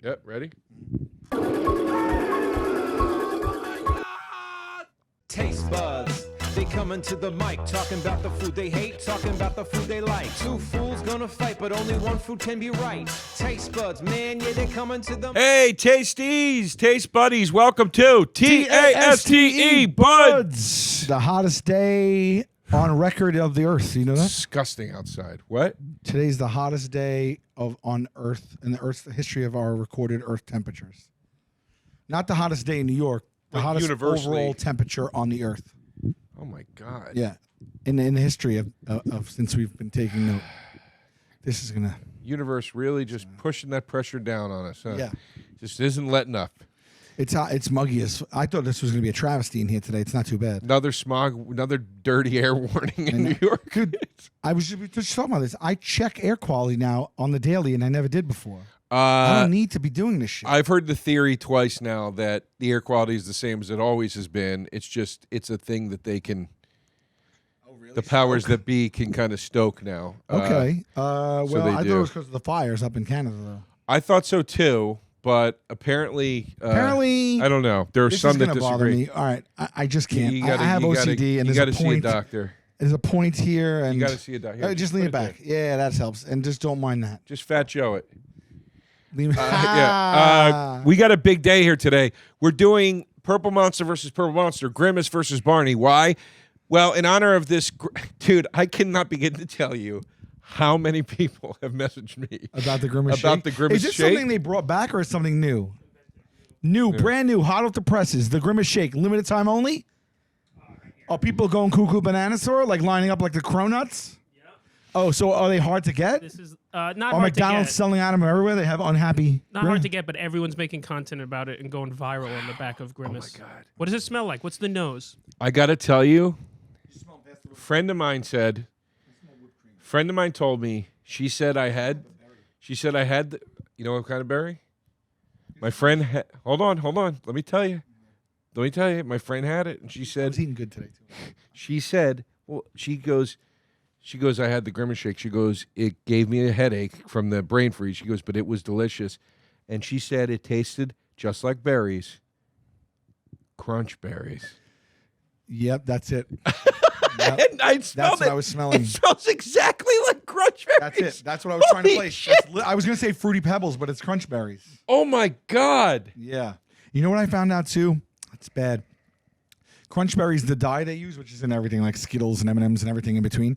Yep, ready? Taste buds, they coming to the mic, talking about the food they hate, talking about the food they like. Two fools gonna fight, but only one food can be right. Taste buds, man, yeah, they coming to the. Hey, tasties, taste buddies, welcome to TASTE Buds. The hottest day on record of the earth. You know that? Disgusting outside. What? Today's the hottest day on Earth in the Earth's history of our recorded Earth temperatures. Not the hottest day in New York. The But hottest universally. overall temperature on the Earth. Oh my God. Yeah, in the history of since we've been taking note. This is gonna. Universe really just pushing that pressure down on us, huh? Yeah. Just isn't letting up. It's hot. It's muggy as. I thought this was gonna be a travesty in here today. It's not too bad. Another smog, another dirty air warning in New York. Dude, I was just talking about this. I check air quality now on the daily, and I never did before. I don't need to be doing this shit. I've heard the theory twice now that the air quality is the same as it always has been. It's just, it's a thing that they can, the powers that be can kind of stoke now. Okay. Well, they I thought do. it was because of the fires up in Canada, though. I thought so too, but apparently, I don't know. There are This some is that gonna bother disagree. me. All right, I just can't. You gotta- I have you OCD, gotta- and you there's gotta a see a point. doctor. There's a point here, and You got to see a doctor. Here, just put lean it it back. there. Yeah, that helps, and just don't mind that. Just Fat Joe it. Lean Yeah. We got a big day here today. We're doing Purple Monster versus Purple Monster, Grimace versus Barney. Why? Well, in honor of this, dude, I cannot begin to tell you how many people have messaged me about the Grimace about shake. the Grimace Is this shake. something they brought back, or is something new? Brand new, hot off the presses. The Grimace shake, limited time only. Are people going cuckoo bananasaur, like lining up like the cronuts? Yeah. Oh, so are they hard to get? This is not Are hard McDonald's to get. selling out of them everywhere? They have unhappy. Not hard to get, but everyone's making content about it and going viral on the back of Grimace. God. What does it smell like? What's the nose? I got to tell you, friend of mine told me, she said I had, you know what kind of berry? My friend, hold on. Let me tell you. My friend had it, and she I said, was eating good today too. she said, well, she goes, I had the Grimace shake. She goes, it gave me a headache from the brain freeze. She goes, but it was delicious. And she said it tasted just like berries. Crunch berries. Yep, that's it. And I smelled That's what I was smelling. It smells exactly like crunch berries. That's it. That's what I was trying to Holy place. shit. I was going to say Fruity Pebbles, but it's Crunch Berries. Oh, my God. Yeah. You know what I found out, too? It's bad. Crunch Berries, the dye they use, which is in everything like Skittles and M&Ms and everything in between,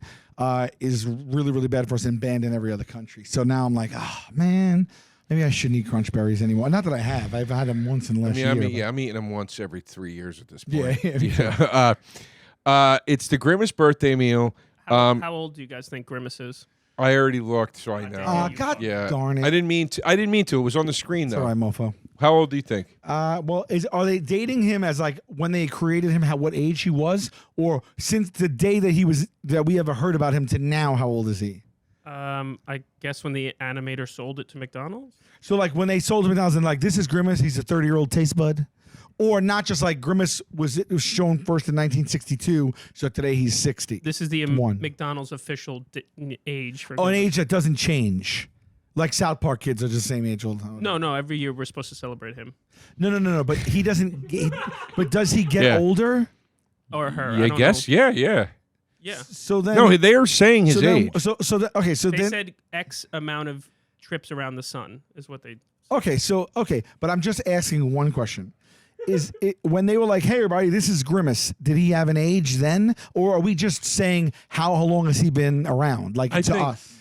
is really, really bad for us and banned in every other country. So now I'm like, oh, man, maybe I shouldn't eat Crunch Berries anymore. Not that I have. I've had them once in the last year. I'm eating them once every 3 years at this point. Yeah. It's the Grimace birthday meal. How old do you guys think Grimace is? I already looked, so I know. God Yeah. darn it. I didn't mean to. It was on the screen, though. All right, mofo. How old do you think? Well, are they dating him as like when they created him, what age he was, or since the day that we ever heard about him to now? How old is he? I guess when the animator sold it to McDonald's. So like when they sold him, McDonald's and like this is Grimace, he's a 30-year-old taste bud, or not just like Grimace it was shown first in 1962, so today he's 60. This is the One. McDonald's official age for. Oh, an Grimace. age that doesn't change. Like South Park kids are just the same age old. No. Every year we're supposed to celebrate him No. But he doesn't. But does he get Yeah. older? or her. Yeah, I I don't guess. know. Yeah. Yeah. So then. No, they are saying his so then, age. Okay. So They then. said X amount of trips around the sun is what they. Okay. But I'm just asking one question. Is it when they were like, "Hey, everybody, this is Grimace"? Did he have an age then, or are we just saying how long has he been around? Like I to think- us.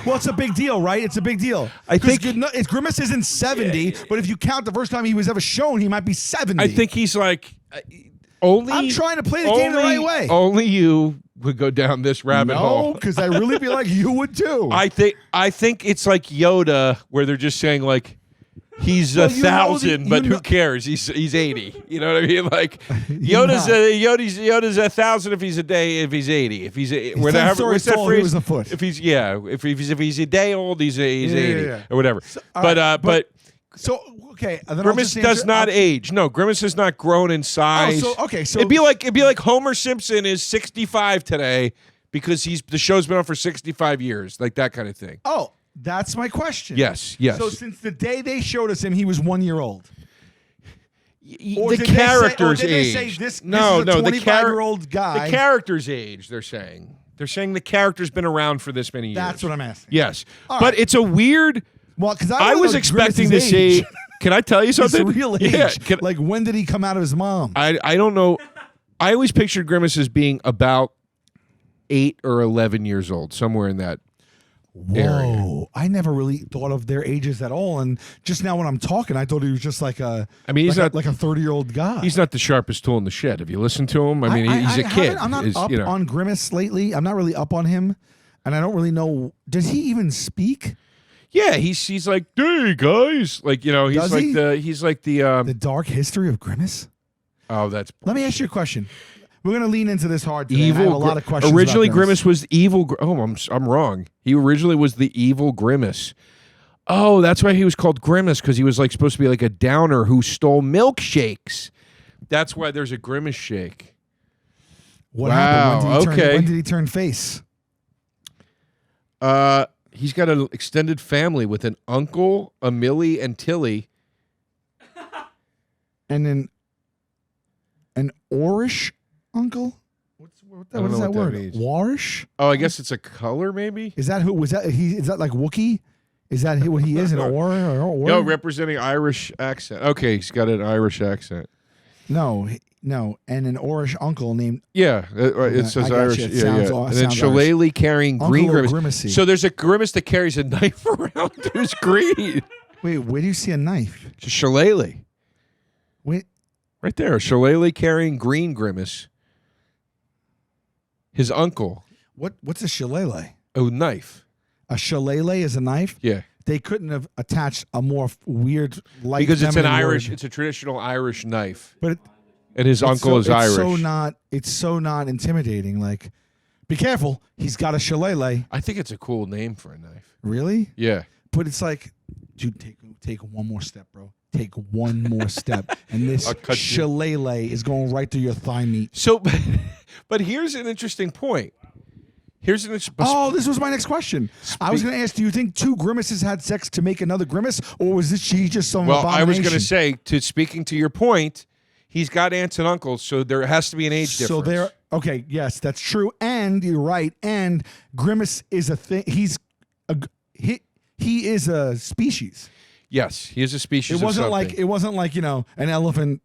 Well, it's a big deal, right? It's a big deal. I 'Cause think- if Grimace isn't 70, but if you count the first time he was ever shown, he might be 70. I think he's like only. I'm trying to play the game the right way. Only you would go down this rabbit No, hole. because I really feel like you would too. I think it's like Yoda, where they're just saying like he's Well, a you know 1,000, that- but you who know- cares? He's 80. You know what I mean? Like You're Yoda's not. Yoda's 1,000 if he's a day, if he's 80, if he's whatever. 10 stories What's that tall, he phrase? was a foot. If he's if he's a day old, he's 80 yeah. or whatever. all but right, but So okay, and then I'll Grimace just does answer- not I'll- age. No, Grimace has not grown in size. so it'd be like Homer Simpson is 65 today because the show's been on for 65 years, like that kind of thing. Oh, That's my question. Yes, yes. So since the day they showed us him, he was 1 year old. The character's age. Say this is a the 25-year-old guy. The character's age. They're saying the character's been around for this many years. That's what I'm asking. Yes, All but right. it's a weird. Well, because I was expecting to see. Can I tell you something? His real age. Yeah, like, when did he come out of his mom? I don't know. I always pictured Grimace as being about 8 or 11 years old, somewhere in that area. Whoa! I never really thought of their ages at all, and just now when I'm talking, I thought he was just like a. I mean, he's like not a 30-year-old guy. He's not the sharpest tool in the shed. Have you listened to him? I mean, he's a kid. I'm not up on Grimace lately. I'm not really up on him, and I don't really know. Does he even speak? Yeah, he's like, hey guys, like he's Does like he? the dark history of Grimace. Oh, that's Let me ask you a question. We're gonna lean into this hard today. I have a lot of questions. Originally, about Grimace was evil. I'm wrong. He originally was the evil Grimace. Oh, that's why he was called Grimace, because he was like supposed to be like a downer who stole milkshakes. That's why there's a Grimace shake. What happened? Okay. When did he turn face? He's got an extended family with an uncle, a Millie, and Tilly. And then an Orish uncle? What I don't is know that what word? that means. Warish? Oh, I guess it's a color, maybe. Is that who was that? Is that like Wookiee? Is that what he is? An or? Yo, representing Irish accent. Okay, he's got an Irish accent. No. And an Orish uncle named Yeah, it says I got Irish. you. It Yeah, sounds yeah. aw- And then sounds Shillelagh carrying green Uncle Grimace. Grimacey. So there's a Grimace that carries a knife around who's green. Wait, where do you see a knife? It's a Shillelagh. Wait, Right there. Shillelagh carrying green Grimace. His uncle. what's a shillelagh? Oh, knife. A shillelagh is a knife? Yeah. They couldn't have attached a more weird light Because it's an feminine Irish, word. it's a traditional Irish knife. But And his uncle is Irish. It's so not intimidating. Like, be careful. He's got a shillelagh. I think it's a cool name for a knife. Really? Yeah. But it's like, dude, take one more step, bro. Take one more step, and this I'll cut you. shillelagh is going right through your thigh meat. So, but here's an interesting point. Here's an Oh, this was my next question. I was going to ask, do you think two Grimaces had sex to make another Grimace, or was this she just some Well, abomination? I was going to say, speaking to your point, he's got aunts and uncles, so there has to be an age difference. So there, okay, yes, that's true, and you're right. And Grimace is a thing. He is a species. Yes, he is a species. It wasn't of like something. an elephant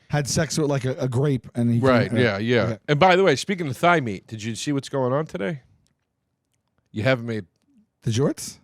had sex with like a grape, and he Right. can, Yeah. okay. And by the way, speaking of thigh meat, did you see what's going on today? You haven't made. The jorts,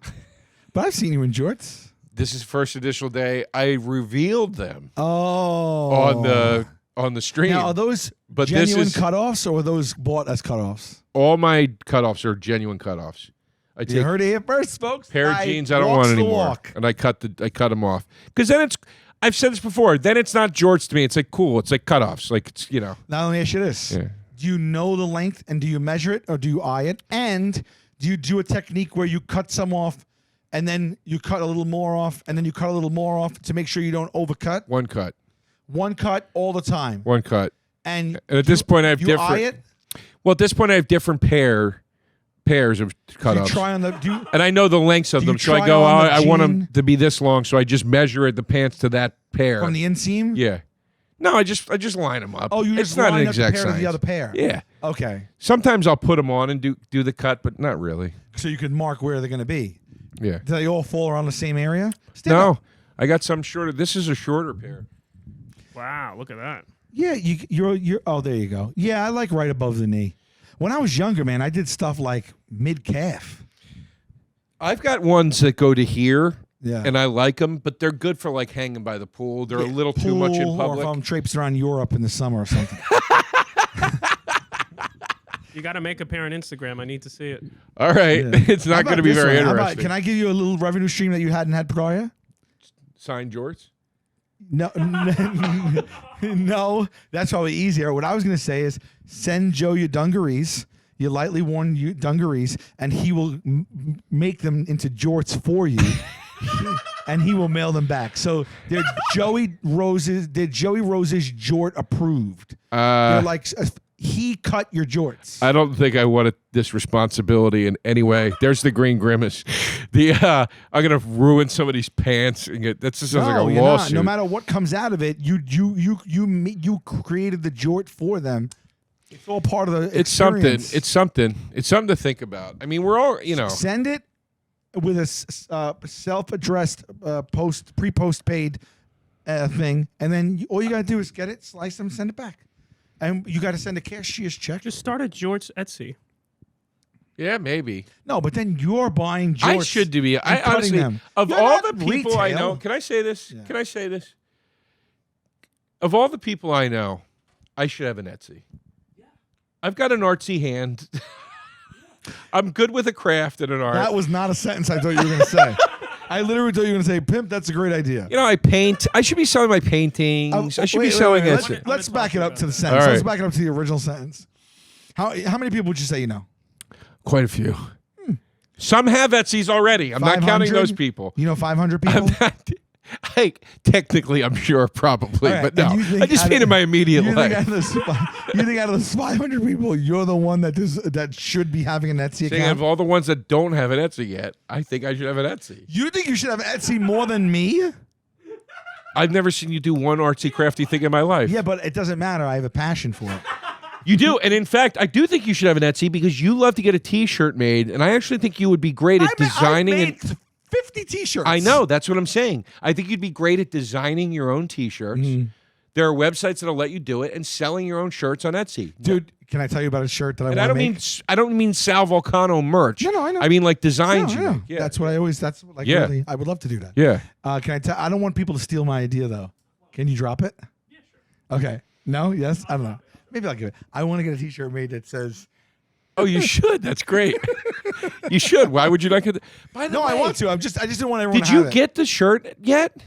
but I've seen you in jorts. This is first additional day. I revealed them Oh, on the stream. now are those But this genuine is- cutoffs or are those bought as cutoffs? All my cutoffs are genuine cutoffs. I You take heard it here first, folks. pair of Guy jeans I don't walks want the anymore, walk. and I cut them off because then it's. I've said this before. Then it's not jorts to me. It's like cool. It's like cutoffs. Like it's Now let me ask you this: Yeah. do you know the length and do you measure it or do you eye it? And do you do a technique where you cut some off and then you cut a little more off and then you cut a little more off to make sure you don't overcut? one cut. One cut all the time. One cut. And at this point, I have you different. eye it. Well, at this point, I have different pairs of Do you cutoffs. try on the. Do you, And I know the lengths of Do them, you so I try go, on the I want them jean? to be this long, so I just measure the pants to that pair. from the inseam? Yeah. No, I just line them up. Oh, you it's just not line an up the exact pair to size. the other pair. Yeah. Okay. Sometimes I'll put them on and do the cut, but not really. So you can mark where they're going to be. Yeah. Do they all fall around the same area? Stand No, up. I got some shorter. This is a shorter pair. Wow, look at that. Yeah, you're. Oh, there you go. Yeah, I like right above the knee. When I was younger, man, I did stuff like mid calf. I've got ones that go to here, Yeah. and I like them, but they're good for like hanging by the pool. They're a little too much in Pool, public. Or if I'm traipsing around Europe in the summer or something. You got to make a pair on Instagram. I need to see it. All right, Yeah. it's How not about going to be this very one? How about- interesting. Can I give you a little revenue stream that you hadn't had prior? Sign jorts? No, no, that's probably easier. What I was going to say is send Joe your dungarees, your lightly worn dungarees, and he will make them into jorts for you, and he will mail them back. So they're Joey Rose's jort approved. They're like he cut your jorts. I don't think I wanted this responsibility in any way. There's the green grimace. I'm gonna ruin somebody's pants. And that just sounds like a you're lawsuit. not. No matter what comes out of it, you created the jort for them. It's all part of the It's something. experience. It's something. It's something to think about. I mean, we're all, Send it with a self-addressed pre-post paid thing, and then all you gotta do is get it, slice them, send it back, and you gotta send a cashier's check. Just start a George Etsy. Yeah, maybe. No, but then you're buying jorts. I should be. I cutting honestly, them. of You're all not the people I retail. know, can I say this? Yeah. Can I say this? Of all the people I know, I should have an Etsy. I've got an artsy hand. I'm good with a craft and an art. That was not a sentence I thought you were gonna say. I literally thought you were gonna say, "Pimp, that's a great idea." I paint. I should be selling my paintings. I should be selling Etsy. Let's back it up to the sentence. All Let's right. back it up to the original sentence. How many people would you say you know? Quite a few. Some have Etsy's already. I'm not counting 500? those people. You know, 500 people. Technically, I'm sure, probably, All right, but no. and you think I just out mean of- in my immediate you life. think out of those 500 people, you're the one that should be having an Etsy Saying account? of all the ones that don't have an Etsy yet, I think I should have an Etsy. You think you should have Etsy more than me? I've never seen you do one artsy crafty thing in my life. Yeah, but it doesn't matter. I have a passion for it. You do, and in fact, I do think you should have an Etsy because you love to get a T-shirt made, and I actually think you would be great at designing. I've made 50 T-shirts. I know, that's what I'm saying. I think you'd be great at designing your own T-shirts. Mm-hmm. There are websites that'll let you do it, and selling your own shirts on Etsy. Dude. Can I tell you about a shirt that I And want to make? I don't mean Sal Vulcano merch. No, I know. I mean like designs. I you know. make. Yeah. That's what I always. That's like Yeah. really. I would love to do that. Yeah. Can I tell? I don't want people to steal my idea though. Can you drop it? Yeah, sure. Okay. No. Yes. I don't know. Maybe I'll give it. I want to get a T-shirt made that says. Oh, you should. That's great. You should. Why would you not get? By the No, way, I want to. I just didn't want everyone. Did to you have it. get the shirt yet?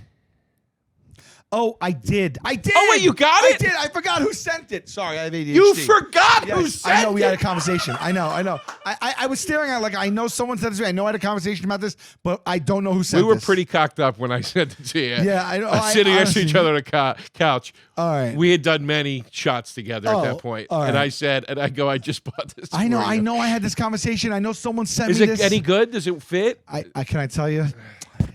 Oh, I did. I did. Oh, wait, you got it? I did. I forgot who sent it. Sorry, I have ADHD. You forgot who Yes, sent I know we had a it? conversation. I know. I was staring at it like I know someone said this to me. I know I had a conversation about this, but I don't know who sent We were this. pretty cocked up when I sent it to you. Yeah, I know. Sitting next to each honestly- other on a couch. All right. We had done many shots together at Oh, that point. all And right. I said, I just bought this. I know. for I you. know. I had this conversation. I know someone sent Is me it this. any good? Does it fit? I can I tell you,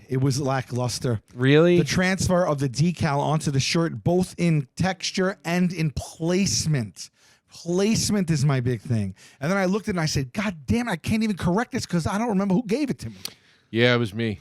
it was lackluster. Really? The transfer of the decal onto the shirt, both in texture and in placement. Placement is my big thing. And then I looked at it and I said, God damn it, I can't even correct this because I don't remember who gave it to me. Yeah, it was me.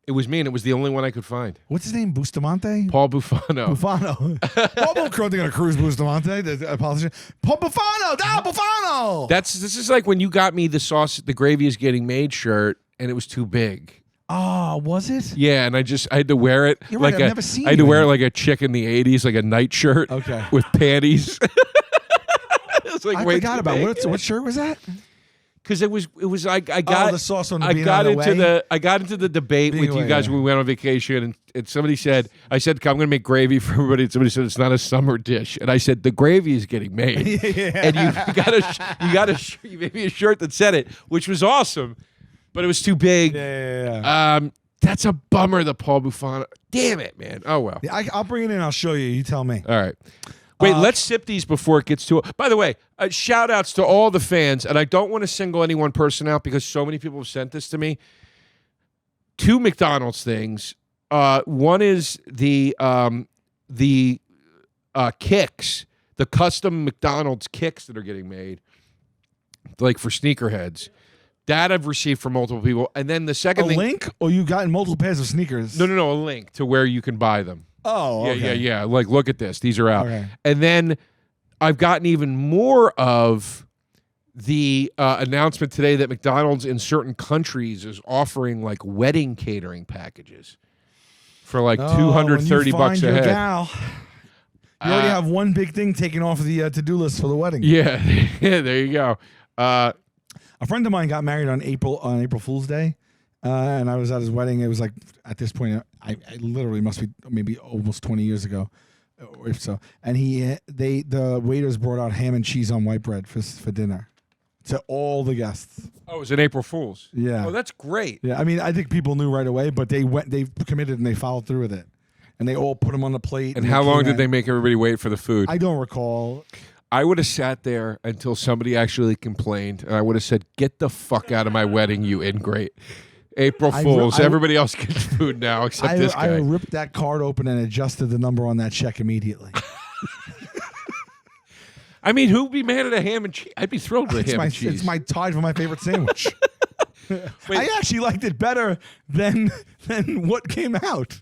It was me, and it was the only one I could find. What's his name? Bustamante? Paul Buffano. Buffano. Paul currently going to cruise Bustamante, the politician. Paul Buffano! Down Buffano! This is like when you got me the sauce, the gravy is getting made shirt, and it was too big. Oh, was it? Yeah, and I had to wear it You're right, like I've never seen I had to you wear in it it. like a chick in the '80s, like a night shirt. Okay. With panties. It was like I way forgot too about big. what shirt was that? Because it was I got the sauce on the I being got on the into way? I got into the debate Being with you away, guys yeah. when we went on vacation, and somebody said, I said, I'm going to make gravy for everybody, and somebody said it's not a summer dish, and I said the gravy is getting made, and you made me a shirt that said it, which was awesome, but it was too big. Yeah. That's a bummer. The Paul Buffano. Damn it, man. Oh well. I'll bring it in. I'll show you. You tell me. All right. Wait, let's sip these before it gets too. By the way, shout outs to all the fans, and I don't want to single any one person out because so many people have sent this to me. 2 McDonald's things. One is the kicks, the custom McDonald's kicks that are getting made, like for sneakerheads. That I've received from multiple people, and then the second A thing. link, or you got multiple pairs of sneakers? No, a link to where you can buy them. Oh, okay. Yeah. Like, look at this. These are out. Okay. And then I've gotten even more of the announcement today that McDonald's in certain countries is offering like wedding catering packages for like $230 bucks a head. Gal, you already have one big thing taken off of the to-do list for the wedding. Yeah, there you go. A friend of mine got married on April Fool's Day, and I was at his wedding. It was like at this point, I literally must be maybe almost 20 years ago, or if so. And the waiters brought out ham and cheese on white bread for dinner to all the guests. Oh, it was an April Fool's. Yeah. Oh, that's great. Yeah, I mean, I think people knew right away, but they committed and they followed through with it, and they all put them on the plate. And how long came did out. they make everybody wait for the food? I don't recall. I would have sat there until somebody actually complained, and I would have said, "Get the fuck out of my wedding, you ingrate." April Fools. Everybody else gets food now except this guy. I ripped that card open and adjusted the number on that check immediately. I mean, who'd be mad at a ham and cheese? I'd be thrilled with ham and cheese. It's my tied for my favorite sandwich. I actually liked it better than what came out.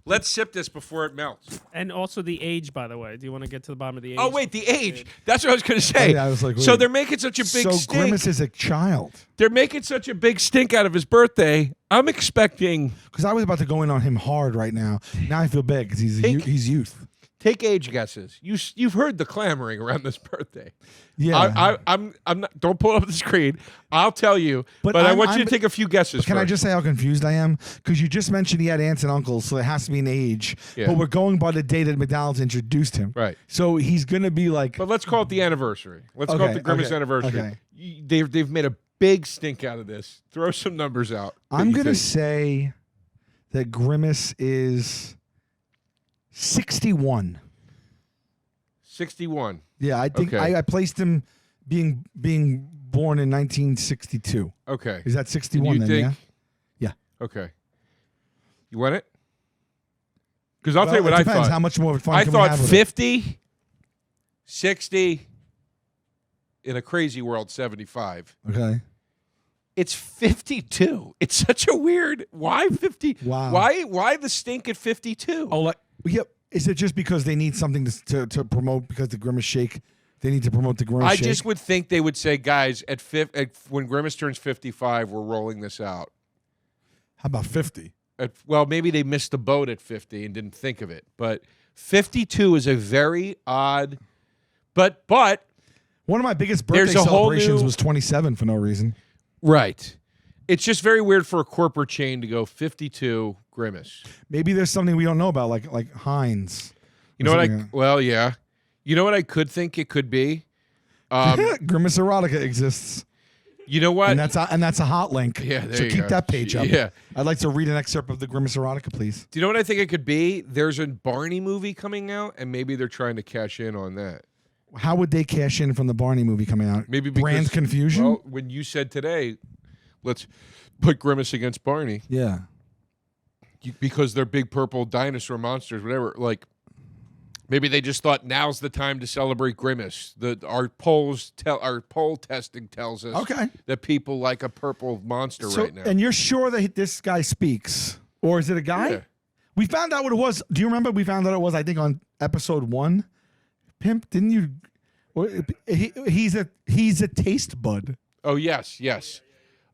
Let's sip this before it melts. And also the age, by the way. Do you want to get to the bottom of the age? Oh, wait, the age. That's what I was going to say. Oh, yeah, I was like, so wait. they're making such a big So stink. Grimace is a child. They're making such a big stink out of his birthday. I'm expecting... Because I was about to go in on him hard right now. Now I feel bad because he's youth. Take age guesses. You've heard the clamoring around this birthday. Yeah. I'm not. Don't pull it up on the screen. I'll tell you. But I want you to take a few guesses. Can I just say how confused I am? Because you just mentioned he had aunts and uncles, so it has to be an age. Yeah. But we're going by the day that McDonald's introduced him. Right. So he's gonna be like. But let's call it the anniversary. Let's call it the Grimace anniversary. Okay. They've made a big stink out of this. Throw some numbers out. I'm gonna say that Grimace is 61. 61. Yeah, I think Okay. I placed him being born in 1962. Okay. Is that 61 You then? think? Yeah. Okay. You want it? Because I'll tell you Well, what it I depends. thought. How much more fun I can we thought have with 50, 60, in a crazy world, 75. it? Okay. It's 52. It's such a weird. Why 50? Wow. Why the stink at 52? Oh, yep. Is it just because they need something to promote because the Grimace Shake? They need to promote the Grimace I Shake. just would think they would say, guys, when Grimace turns 55, we're rolling this out. How about 50? Well, maybe they missed the boat at 50 and didn't think of it. But 52 is a very odd. But One of my biggest birthday There's a whole celebrations new- was 27 for no reason. right, it's just very weird for a corporate chain to go 52 Grimace. Maybe there's something we don't know about, like Heinz. You know what Something Well, yeah. You know what I could think it could be. Grimace Erotica exists, You know what? and that's a hot link. Yeah, there so you keep go. that page up. Yeah. I'd like to read an excerpt of the Grimace Erotica, please. Do you know what I think it could be? There's a Barney movie coming out, and maybe they're trying to cash in on that. How would they cash in from the Barney movie coming out? Maybe because, brand confusion. Well, when you said today, let's put Grimace against Barney Yeah. because they're big purple dinosaur monsters, whatever. Like maybe they just thought now's the time to celebrate Grimace. Our poll testing tells us that people like a purple monster right now. And you're sure that this guy speaks, or is it a guy? Yeah. We found out what it was. Do you remember? We found out it was, I think, on episode 1. Pimp, didn't you? He's a taste bud. Oh yes.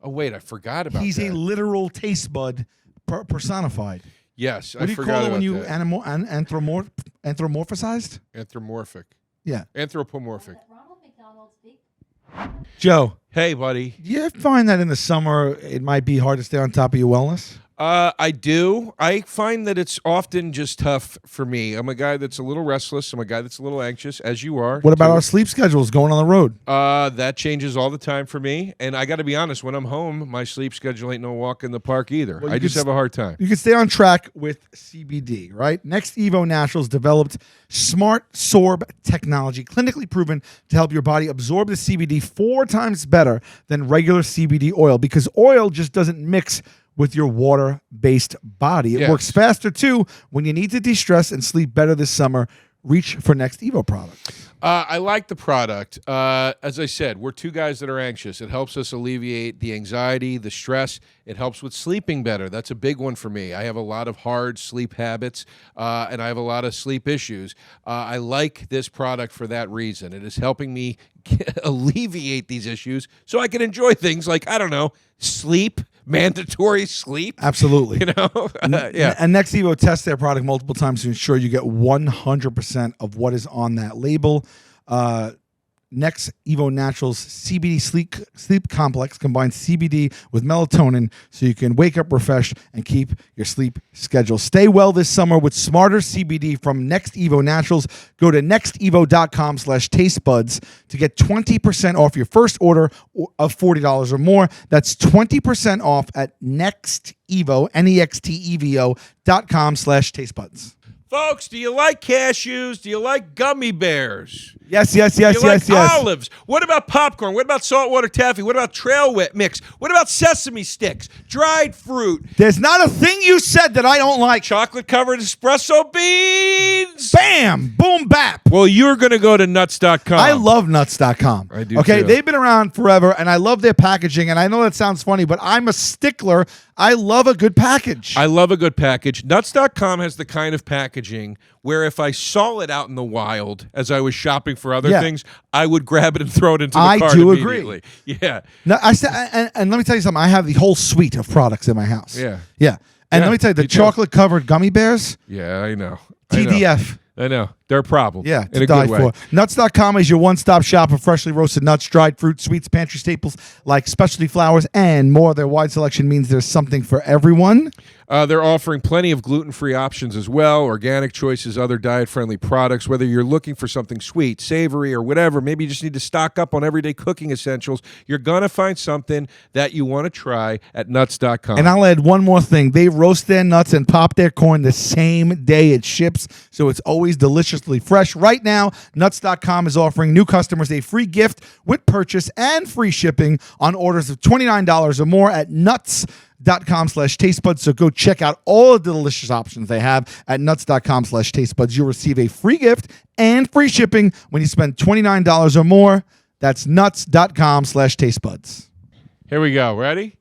Oh wait, I forgot about He's that. a literal taste bud personified. Yes, What do you forgot call it about when you that. anthropomorphized? Anthropomorphic. Yeah. Anthropomorphic. Ronald McDonald's big. Joe, Hey, buddy. do you find that in the summer it might be hard to stay on top of your wellness? I do. I find that it's often just tough for me. I'm a guy that's a little restless. I'm a guy that's a little anxious, as you are. What about too. our sleep schedules going on the road? That changes all the time for me. And I got to be honest, when I'm home, my sleep schedule ain't no walk in the park either. Well, I you just could have a hard time. You can stay on track with CBD, right? Next Evo Naturals developed Smart Sorb technology, clinically proven to help your body absorb the CBD 4 times better than regular CBD oil, because oil just doesn't mix with your water-based body. It Yes. works faster, too. When you need to de-stress and sleep better this summer, reach for Next Evo products. I like the product. As I said, we're two guys that are anxious. It helps us alleviate the anxiety, the stress. It helps with sleeping better. That's a big one for me. I have a lot of hard sleep habits, and I have a lot of sleep issues. I like this product for that reason. It is helping me alleviate these issues so I can enjoy things like, I don't know, sleep, mandatory sleep. Absolutely. You know? Yeah. And Next Evo tests their product multiple times to ensure you get 100% of what is on that label. Next Evo Naturals CBD sleep complex combines CBD with melatonin so you can wake up refreshed and keep your sleep schedule. Stay well this summer with smarter CBD from Next Evo Naturals. Go to nextevo.com/tastebuds to get 20% off your first order of $40 or more. That's 20% off at nextevo, nextevo.com/tastebuds. Folks, do you like cashews? Do you like gummy bears? Yes. You like olives. What about popcorn? What about saltwater taffy? What about trail mix? What about sesame sticks? Dried fruit? There's not a thing you said that I don't like. Chocolate-covered espresso beans? Bam! Boom bap! Well, you're going to go to nuts.com. I love nuts.com. I do, okay, too. they've been around forever, and I love their packaging, and I know that sounds funny, but I'm a stickler. I love a good package. I love a good package. Nuts.com has the kind of packaging where if I saw it out in the wild as I was shopping for other things, I would grab it and throw it into the cart immediately. Agree. Yeah. No, and let me tell you something. I have the whole suite of products in my house. Yeah. Yeah. And let me tell you, the chocolate-covered gummy bears. Yeah, I know. TDF. I know. They're a problem. Yeah, in a good way. For. Nuts.com is your one-stop shop for freshly roasted nuts, dried fruit, sweets, pantry staples like specialty flours, and more. Their wide selection means there's something for everyone. They're offering plenty of gluten-free options as well, organic choices, other diet-friendly products. Whether you're looking for something sweet, savory, or whatever, maybe you just need to stock up on everyday cooking essentials, you're going to find something that you want to try at nuts.com. And I'll add one more thing. They roast their nuts and pop their corn the same day it ships, so it's always deliciously fresh. Right now, nuts.com is offering new customers a free gift with purchase and free shipping on orders of $29 or more at nuts.com/tastebuds. So go check out all of the delicious options they have at nuts.com/tastebuds. You'll receive a free gift and free shipping when you spend $29 or more. That's nuts.com/tastebuds. Here we go. Ready?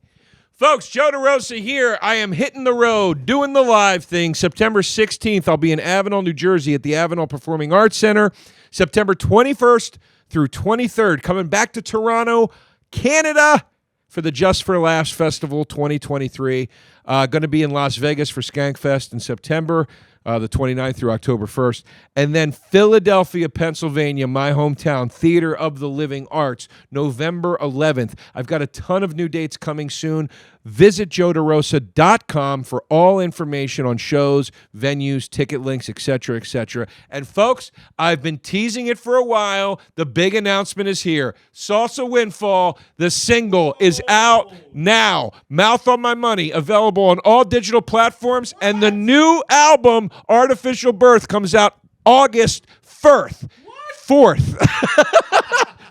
Folks, Joe DeRosa here. I am hitting the road, doing the live thing. September 16th, I'll be in Avenel, New Jersey at the Avenel Performing Arts Center. September 21st through 23rd, coming back to Toronto, Canada, for the Just for Laughs Festival 2023. Going to be in Las Vegas for Skankfest in September, the 29th through October 1st. And then Philadelphia, Pennsylvania, my hometown, Theater of the Living Arts, November 11th. I've got a ton of new dates coming soon. Visit joederosa.com for all information on shows, venues, ticket links, etc., etc. And folks, I've been teasing it for a while. The big announcement is here. Salsa Windfall, the single, is out now. Mouth on My Money, available on all digital platforms. And the new album, Artificial Birth, comes out August 4th.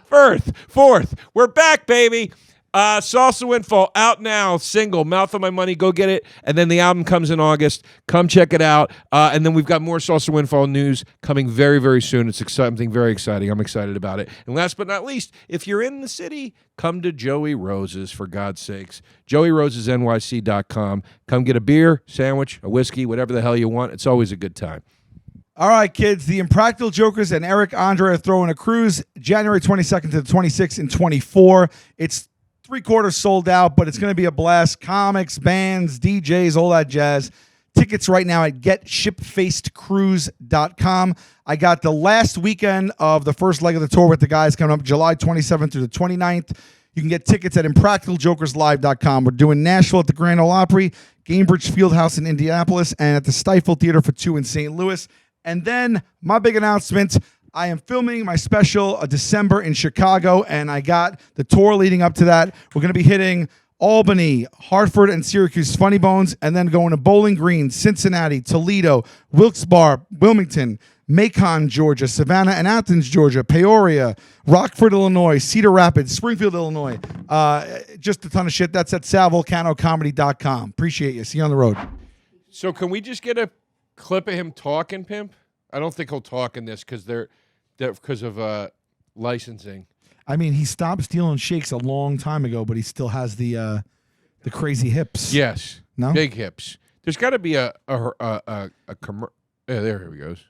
4th. We're back, baby. Salsa Windfall out now, single, Mouth on My Money, go get it. And then the album comes in August. Come check it out. And then we've got more Salsa Windfall news coming very, very soon. It's something very exciting. I'm excited about it. And last but not least, if you're in the city, come to Joey Rose's, for God's sakes. JoeyRosesNYC.com. Come get a beer, sandwich, a whiskey, whatever the hell you want. It's always a good time. All right, kids, the Impractical Jokers and Eric Andre are throwing a cruise January 22nd to the 26th in 24. It's 3/4 sold out, but it's going to be a blast. Comics, bands, DJs, all that jazz. Tickets right now at getshipfacedcruise.com. I got the last weekend of the first leg of the tour with the guys coming up July 27th through the 29th. You can get tickets at impracticaljokerslive.com. We're doing Nashville at the Grand Ole Opry, Gainbridge Fieldhouse in Indianapolis, and at the Stifel Theater for 2 in St. Louis. And then my big announcement, I am filming my special December in Chicago, and I got the tour leading up to that. We're going to be hitting Albany, Hartford, and Syracuse Funny Bones, and then going to Bowling Green, Cincinnati, Toledo, Wilkes-Barre, Wilmington, Macon, Georgia, Savannah and Athens, Georgia, Peoria, Rockford, Illinois, Cedar Rapids, Springfield, Illinois. Just a ton of shit. That's at salvulcanocomedy.com. Appreciate you. See you on the road. So can we just get a clip of him talking, Pimp? I don't think he'll talk in this because because of licensing. I mean, he stopped stealing shakes a long time ago, but he still has the crazy hips. Yes, no big hips. There's got to be a commercial. Yeah, there he goes.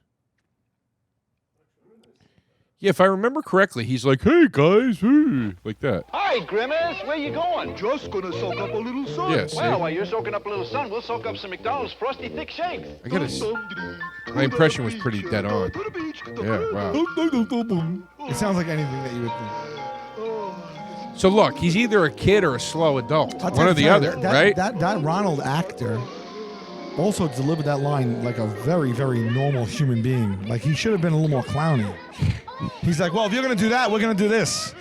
Yeah, if I remember correctly, he's like, "Hey guys, hey," like that. Hi, Grimace. Where you going? Just gonna soak up a little sun. Yes. Well, while you're soaking up a little sun, we'll soak up some McDonald's Frosty Thick Shakes. I gotta. My impression was pretty dead on. Yeah, wow. It sounds like anything that you would think. So look, he's either a kid or a slow adult, I'll one or the tell you, other, right? That Ronald actor also delivered that line like a very, very normal human being. Like, he should have been a little more clowny. He's like, well, if you're going to do that, we're going to do this.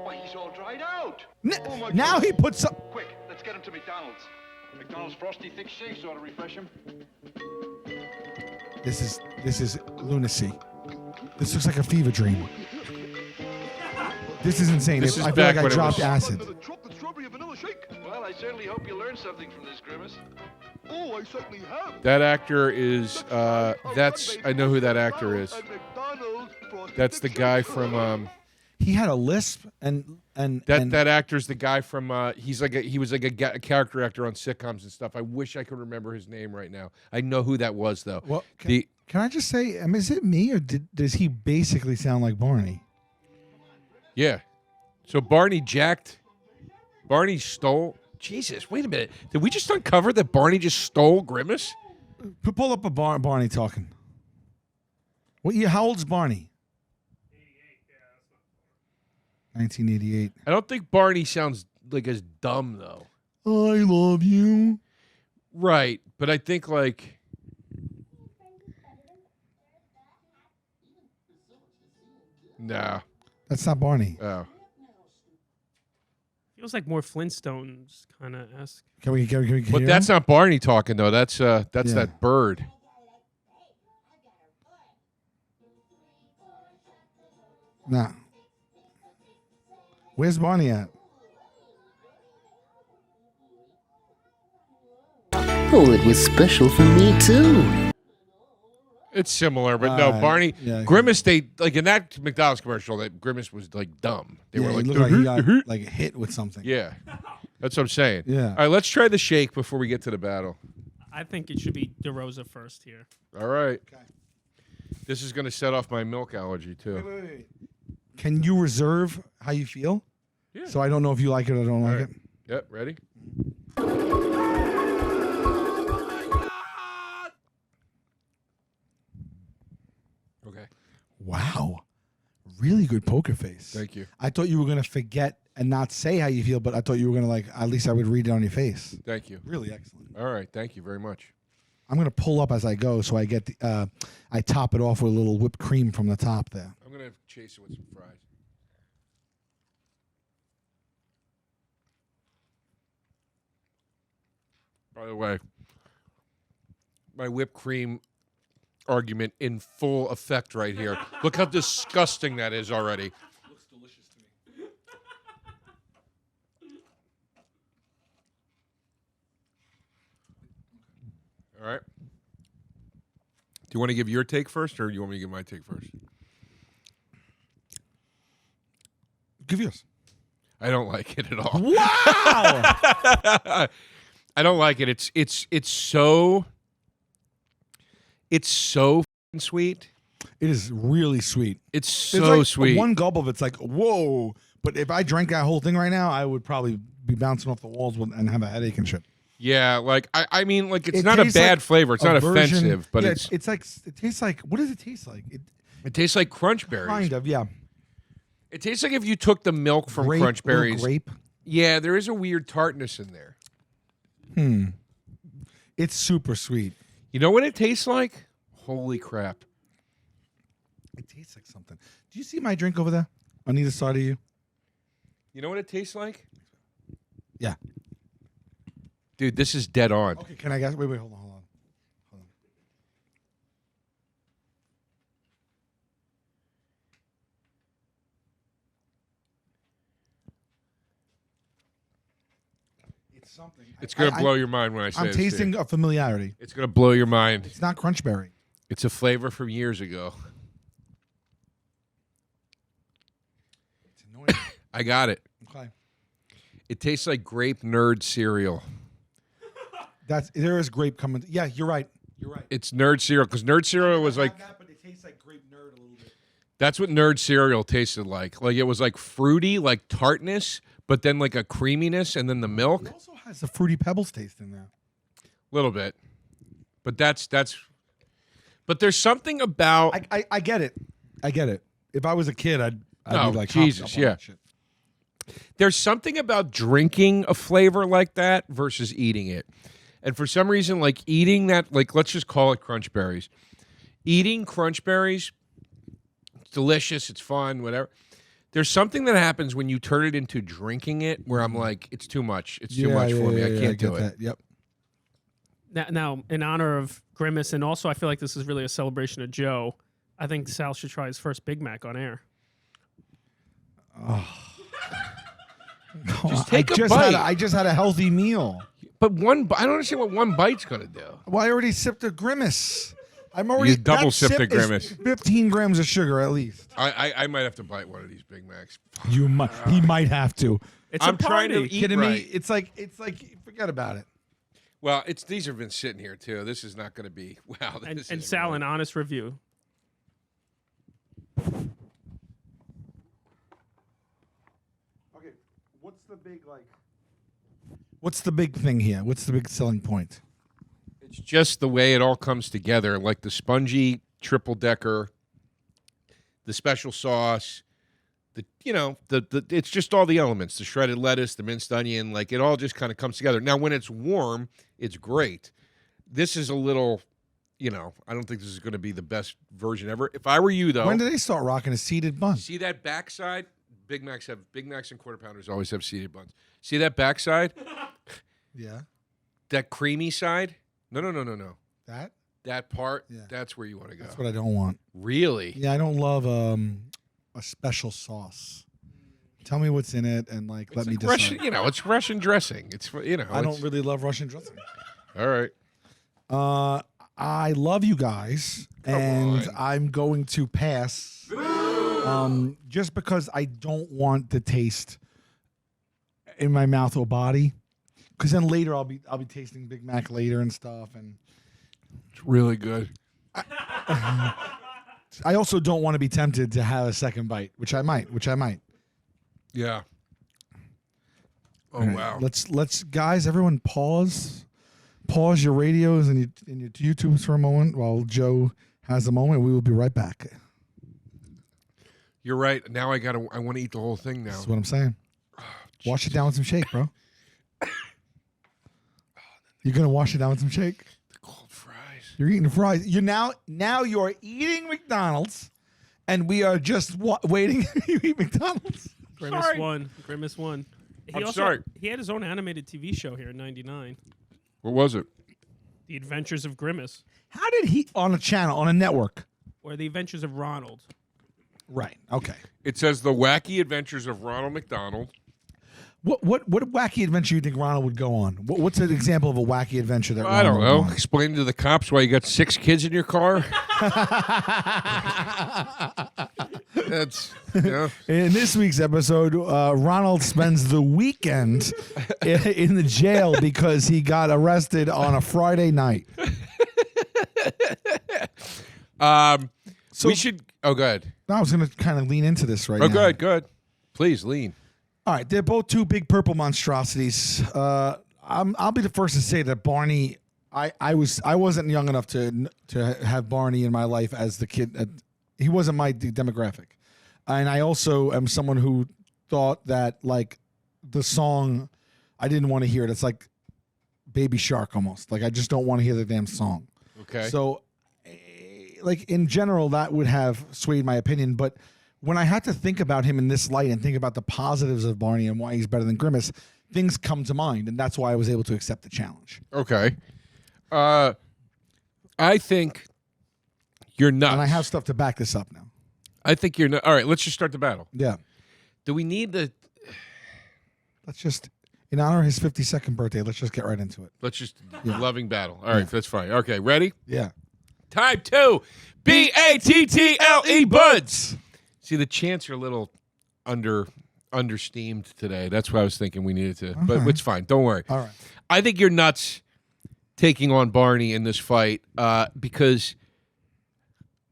Why, he's all dried out. Now he puts up. Quick, let's get him to McDonald's. McDonald's Frosty Thick Shakes ought to refresh him. This is lunacy. This looks like a fever dream. This is insane. This is I feel back like I when it dropped was- acid. The chocolate strawberry vanilla shake. Well, I certainly hope you learned something from this, Grimace. Oh, I certainly have. That actor is. That's. I know who that actor is. And McDonald's frosty That's the thick guy shakes. from. He had a lisp and That actor's the guy from. He was like a character actor on sitcoms and stuff. I wish I could remember his name right now. I know who that was though. Well, can I just say, is it me or does he basically sound like Barney? Yeah. So Barney stole. Jesus, wait a minute. Did we just uncover that Barney just stole Grimace? Pull up a Barney talking. What year? How old's Barney? 1988. I don't think Barney sounds like as dumb though. I love you. Right, but I think like. Nah. That's not Barney. Oh. Feels like more Flintstones kind of esque. Can we hear But that's him? not Barney talking though. That's that bird. Nah. Where's Barney at? Oh, it was special for me too. It's similar, but no, Barney. yeah. Grimace, they like in that McDonald's commercial. That Grimace was like dumb. They Yeah, were he like, looked like he got like hit with something. yeah. That's what I'm saying. Yeah. All right, let's try the shake before we get to the battle. I think it should be DeRosa first here. All right. This is going to set off my milk allergy too. Wait. Can you reserve how you feel? Yeah. So I don't know if you like it or don't like right. it. Yep. Ready? Okay. Wow. Really good poker face. Thank you. I thought you were going to forget and not say how you feel, but I thought you were going to like, at least I would read it on your face. Thank you. Really excellent. All right. Thank you very much. I'm going to pull up as I go so I get the, I top it off with a little whipped cream from the top there. I'm going to chase it with some fries. By the way, my whipped cream argument in full effect right here. Look how disgusting that is already. Looks delicious to me. All right. Do you want to give your take first, or do you want me to give my take first? Give yours. I don't like it at all. Wow! I don't like it. It's so f***ing sweet. It is really sweet. It's There's so like sweet. One gulp of it's like, whoa. But if I drank that whole thing right now, I would probably be bouncing off the walls and have a headache and shit. Yeah, like I mean, like it's It not a tastes bad like flavor. It's a not version- offensive, but yeah, it's like it tastes like, what does it taste like? it tastes like crunch berries. Kind of, yeah. It tastes like if you took the milk from Grape, crunch little berries. grape. Yeah, there is a weird tartness in there. It's super sweet. You know what it tastes like? Holy crap! It tastes like something. Do you see my drink over there on either side of you? You know what it tastes like? Yeah. Dude, this is dead on. Okay, can I guess? Wait, hold on. It's something. It's gonna blow your mind when I say I'm this to you. tasting a familiarity. It's gonna blow your mind. It's not crunchberry. It's a flavor from years ago. It's annoying. I got it. Okay. It tastes like grape nerd cereal. There is grape coming. Yeah, you're right. You're right. It's nerd cereal because nerd cereal was like that, but it tastes like grape nerd a little bit. that's what nerd cereal tasted like. Like it was like fruity, like tartness, but then like a creaminess, and then the milk, It also has a fruity pebbles taste in there. a little bit. But that's. But there's something about I get it. I get it. If I was a kid, I'd Oh, be like, Jesus, hopped up on yeah. that shit. there's something about drinking a flavor like that versus eating it. And for some reason, like eating that, like let's just call it crunch berries. Eating crunch berries, it's delicious, it's fun, whatever. There's something that happens when you turn it into drinking it where I'm like, it's too much. It's too much for me. I can't do get it. that. Yep. Now, in honor of Grimace, and also I feel like this is really a celebration of Joe. I think Sal should try his first Big Mac on air. Just take a bite. I just had a healthy meal. But I don't understand what one bite's gonna do. Well, I already sipped a Grimace. I'm already You double that sipped sip a is Grimace. 15 grams of sugar at least. I might have to bite one of these Big Macs. You might. He might have to. It's I'm a trying party. to eat Kidding right. me? It's like forget about it. Well, these have been sitting here too. This is not going to be wow. This And is Sal, really- an honest review. Okay, what's the big like? What's the big thing here? What's the big selling point? It's just the way it all comes together, like the spongy triple decker, the special sauce, the it's just all the elements, the shredded lettuce, the minced onion, like it all just kind of comes together. Now, when it's warm, it's great. This is a little, I don't think this is going to be the best version ever. If I were you, though, When did they start rocking a seeded bun? see that backside? Big Macs and Quarter Pounders always have seeded buns. See that backside? Yeah, That creamy side? No. that. That part, Yeah. that's where you want to go. That's what I don't want. Really? Yeah, I don't love a special sauce. Tell me what's in it and let me decide. Russian, it's Russian dressing. It's I it's- don't really love Russian dressing. All right. I love you guys, and on. I'm going to pass. Just because I don't want the taste in my mouth or body. Because then later I'll be tasting Big Mac later and stuff, and It's really good. I also don't want to be tempted to have a second bite, which I might. Yeah. Oh, All right, wow. Let's guys, everyone pause your radios and your YouTubes for a moment while Joe has a moment. We will be right back. You're right. Now I want to eat the whole thing now. That's what I'm saying. Wash it down with some shake, bro. You're gonna wash it down with some shake. The cold fries. You're eating fries. Now you're eating McDonald's, and we are just waiting. You eat McDonald's. Grimace Sorry. won. Grimace won. I'm sorry. He had his own animated TV show here in '99, What was it? The Adventures of Grimace, How did he on a channel on a network? or The Adventures of Ronald. Right. Okay. It says The Wacky Adventures of Ronald McDonald. What wacky adventure you think Ronald would go on? What's an example of a wacky adventure that I don't Ronald would know. go on? Explain to the cops why you got 6 kids in your car. That's In this week's episode, Ronald spends the weekend in the jail because he got arrested on a Friday night. we should. Oh, good. I was going to kind of lean into this right Oh, now. good. Please lean. All right, they're both two big purple monstrosities. I'll be the first to say that Barney. I wasn't young enough to have Barney in my life as the kid. He wasn't my demographic, and I also am someone who thought that the song, I didn't want to hear it. It's like Baby Shark almost. I just don't want to hear the damn song. Okay. So, in general, that would have swayed my opinion, but when I had to think about him in this light and think about the positives of Barney and why he's better than Grimace, things come to mind, and that's why I was able to accept the challenge. Okay. I think you're nuts. And I have stuff to back this up now. I think you're nuts. All right, let's just start the battle. Yeah. Do we need the... Let's just, in honor of his 52nd birthday, let's just get right into it. Let's just... Loving battle. All right, that's fine. Okay, ready? Yeah. Time 2. BATTLE buds. See, the chants are a little understeamed today. That's what I was thinking we needed to. But it's fine. Don't worry. All right. I think you're nuts taking on Barney in this fight because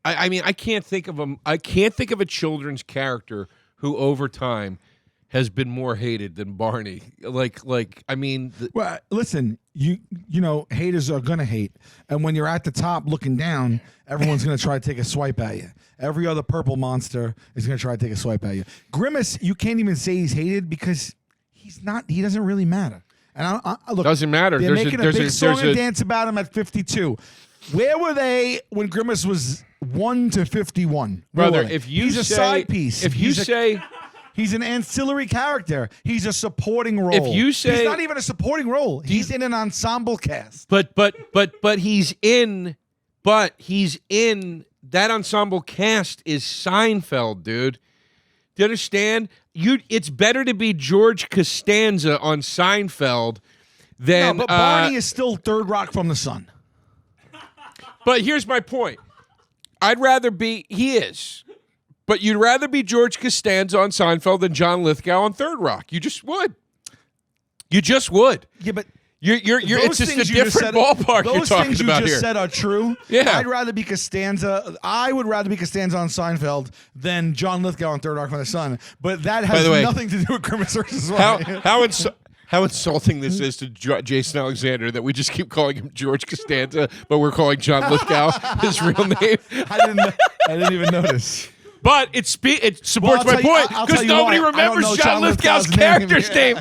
I mean I can't think of a children's character who over time has been more hated than Barney. Well, listen, you know, haters are gonna hate, and when you're at the top looking down, everyone's gonna try to take a swipe at you. Every other purple monster is gonna try to take a swipe at you. Grimace, you can't even say he's hated because he's not. He doesn't really matter. And I look, Doesn't matter. They're There's making a big song and dance about him at 52. Where were they when Grimace was 1 to 51? Where brother, were they? if you he's a say, side piece. If you say he's an ancillary character. He's a supporting role. If you say- he's not even a supporting role. He's in an ensemble cast. but he's in that ensemble cast is Seinfeld, dude. Do you understand? It's better to be George Costanza on Seinfeld than No, but Barney is still Third Rock from the Sun. But here's my point. He is. But you'd rather be George Costanza on Seinfeld than John Lithgow on Third Rock. You just would. You just would. Yeah, but You're it's just a different ballpark you're talking about here. Those things you just said are true. Yeah. I'd rather be Costanza. I would rather be Costanza on Seinfeld than John Lithgow on Third Rock from the Sun. But that has nothing to do with Grimace versus How insulting this is to Jason Alexander that we just keep calling him George Costanza, but we're calling John Lithgow his real name. I didn't even notice. But it supports my point because nobody remembers John Lithgow's character's name.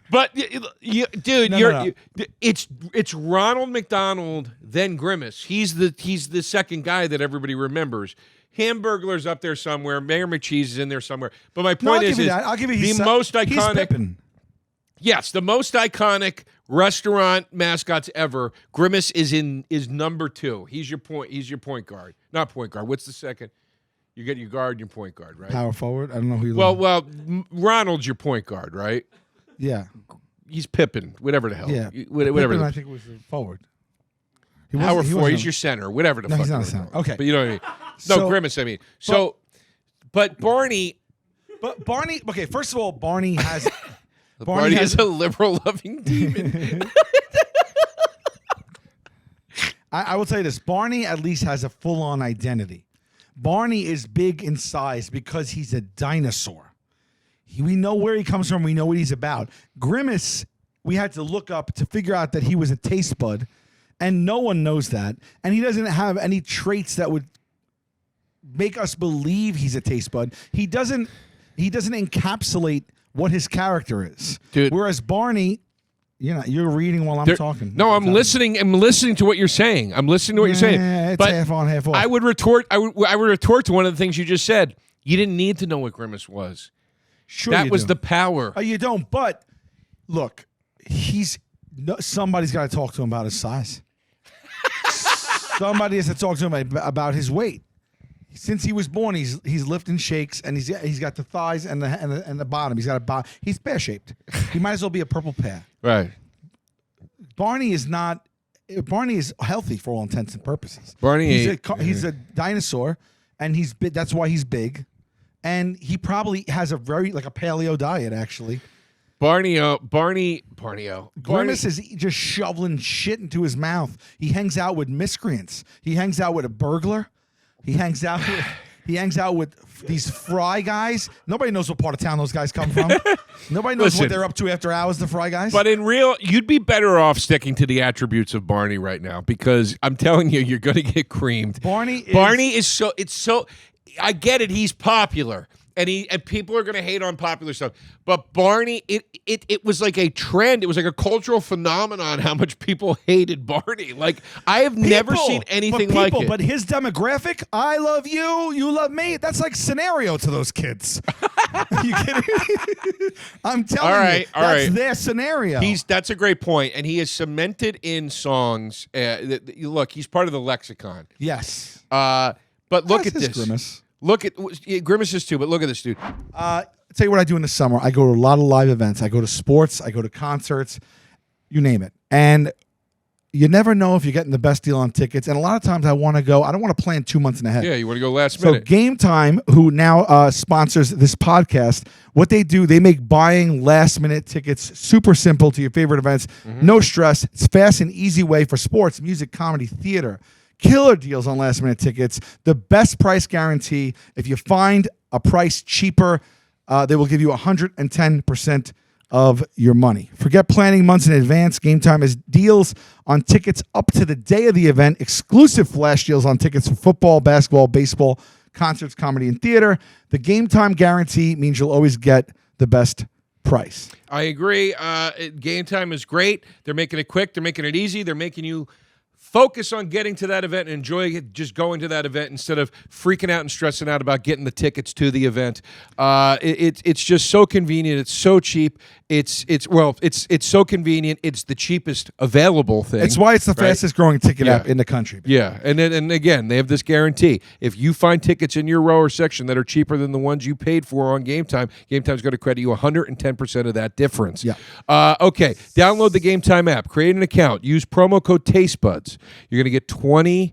But dude, it's Ronald McDonald, then Grimace. He's the second guy that everybody remembers. Hamburglar's up there somewhere. Mayor McCheese is in there somewhere. But my point I'll give you the most iconic. He's Pippin. Yes, the most iconic restaurant mascots ever. Grimace is number 2. He's your point guard. Not point guard. What's the second? You get your guard and your point guard, right? Power forward. I don't know who you. Well, Ronald's your point guard, right? Yeah. He's Pippin, whatever the hell. Yeah. Whatever. Pippin, I think was the forward. Power forward. He's your center. Whatever the fuck. He's not a center. Okay. But you know what I mean. No, Grimace. I mean. But Barney. But Barney. Okay. First of all, Barney has. Barney is a liberal-loving demon. I will tell you this. Barney at least has a full-on identity. Barney is big in size because he's a dinosaur. We know where he comes from. We know what he's about. Grimace, we had to look up to figure out that he was a taste bud, and no one knows that. And he doesn't have any traits that would make us believe he's a taste bud. He doesn't encapsulate what his character is. Dude. Whereas Barney, you're reading while I'm talking. No, I'm listening. I'm listening to what you're saying. It's but half on, half off. I would retort to one of the things you just said. You didn't need to know what Grimace was. Sure, that was the power. Oh, you don't. But look, somebody's got to talk to him about his size. Somebody has to talk to him about his weight. Since he was born, he's lifting shakes, and he's got the thighs and the bottom. He's got a bottom. He's pear shaped. He might as well be a purple pear. Right. Barney is not. Barney is healthy for all intents and purposes. He's a dinosaur, and that's why he's big, and he probably has a very a paleo diet actually. Barney-o. Grimace is just shoveling shit into his mouth. He hangs out with miscreants. He hangs out with a burglar. He hangs out with these fry guys. Nobody knows what part of town those guys come from. Nobody knows what they're up to after hours, the fry guys. But you'd be better off sticking to the attributes of Barney right now because I'm telling you, you're going to get creamed. Barney is so. I get it. He's popular. And people are going to hate on popular stuff. But Barney, it was like a trend. It was like a cultural phenomenon how much people hated Barney. Like, I have never seen anything like it. But his demographic, I love you, you love me, that's like scenario to those kids. You kidding me? I'm telling you, that's their scenario. That's a great point. And he is cemented in songs. Look, he's part of the lexicon. Yes. But look at this. Grimace. Look at Grimace's too, but look at this, dude. I'll tell you what I do in the summer. I go to a lot of live events. I go to sports. I go to concerts. You name it. And you never know if you're getting the best deal on tickets. And a lot of times I want to go. I don't want to plan 2 months in ahead. Yeah, you want to go last minute. So Game Time, who now sponsors this podcast, what they do, they make buying last-minute tickets super simple to your favorite events. Mm-hmm. No stress. It's fast and easy way for sports, music, comedy, theater. Killer deals on last-minute tickets. The best price guarantee. If you find a price cheaper, they will give you 110% of your money. Forget planning months in advance. Game Time has deals on tickets up to the day of the event. Exclusive flash deals on tickets for football, basketball, baseball, concerts, comedy, and theater. The Game Time guarantee means you'll always get the best price. I agree. Game Time is great. They're making it quick. They're making it easy. They're making you Focus on getting to that event and enjoying it, just going to that event instead of freaking out and stressing out about getting the tickets to the event. It's just so convenient. It's so cheap. It's so convenient. It's the cheapest available thing. It's why it's the right? fastest growing ticket app in the country. Yeah, and again, they have this guarantee. If you find tickets in your row or section that are cheaper than the ones you paid for on Game Time, Game Time's going to credit you 110% of that difference. Yeah. Okay, download the Game Time app. Create an account. Use promo code TasteBuds. You're going to get $20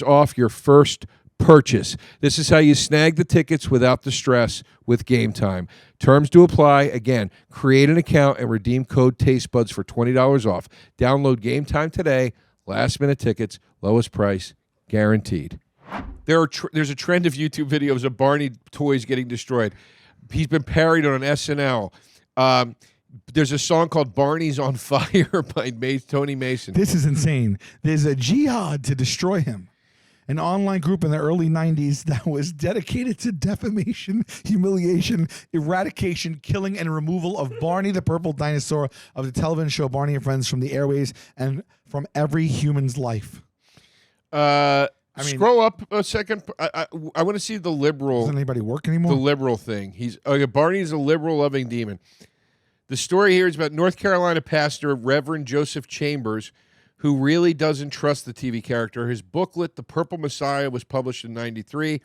off your first purchase. This is how you snag the tickets without the stress with Game Time. Terms do apply. Again, create an account and redeem code TasteBuds for $20 off. Download Game Time today. Last minute tickets, lowest price, guaranteed. There's a trend of YouTube videos of Barney toys getting destroyed. He's been parodied on SNL. There's a song called Barney's on Fire by Tony Mason. This is insane. There's a jihad to destroy him. An online group in the early 90s that was dedicated to defamation, humiliation, eradication, killing, and removal of Barney the Purple Dinosaur of the television show Barney and Friends from the airways and from every human's life. Scroll up a second. I want to see the liberal. Doesn't anybody work anymore? The liberal thing. Barney's a liberal-loving demon. The story here is about North Carolina pastor Reverend Joseph Chambers, who really doesn't trust the TV character. His booklet, The Purple Messiah, was published in '93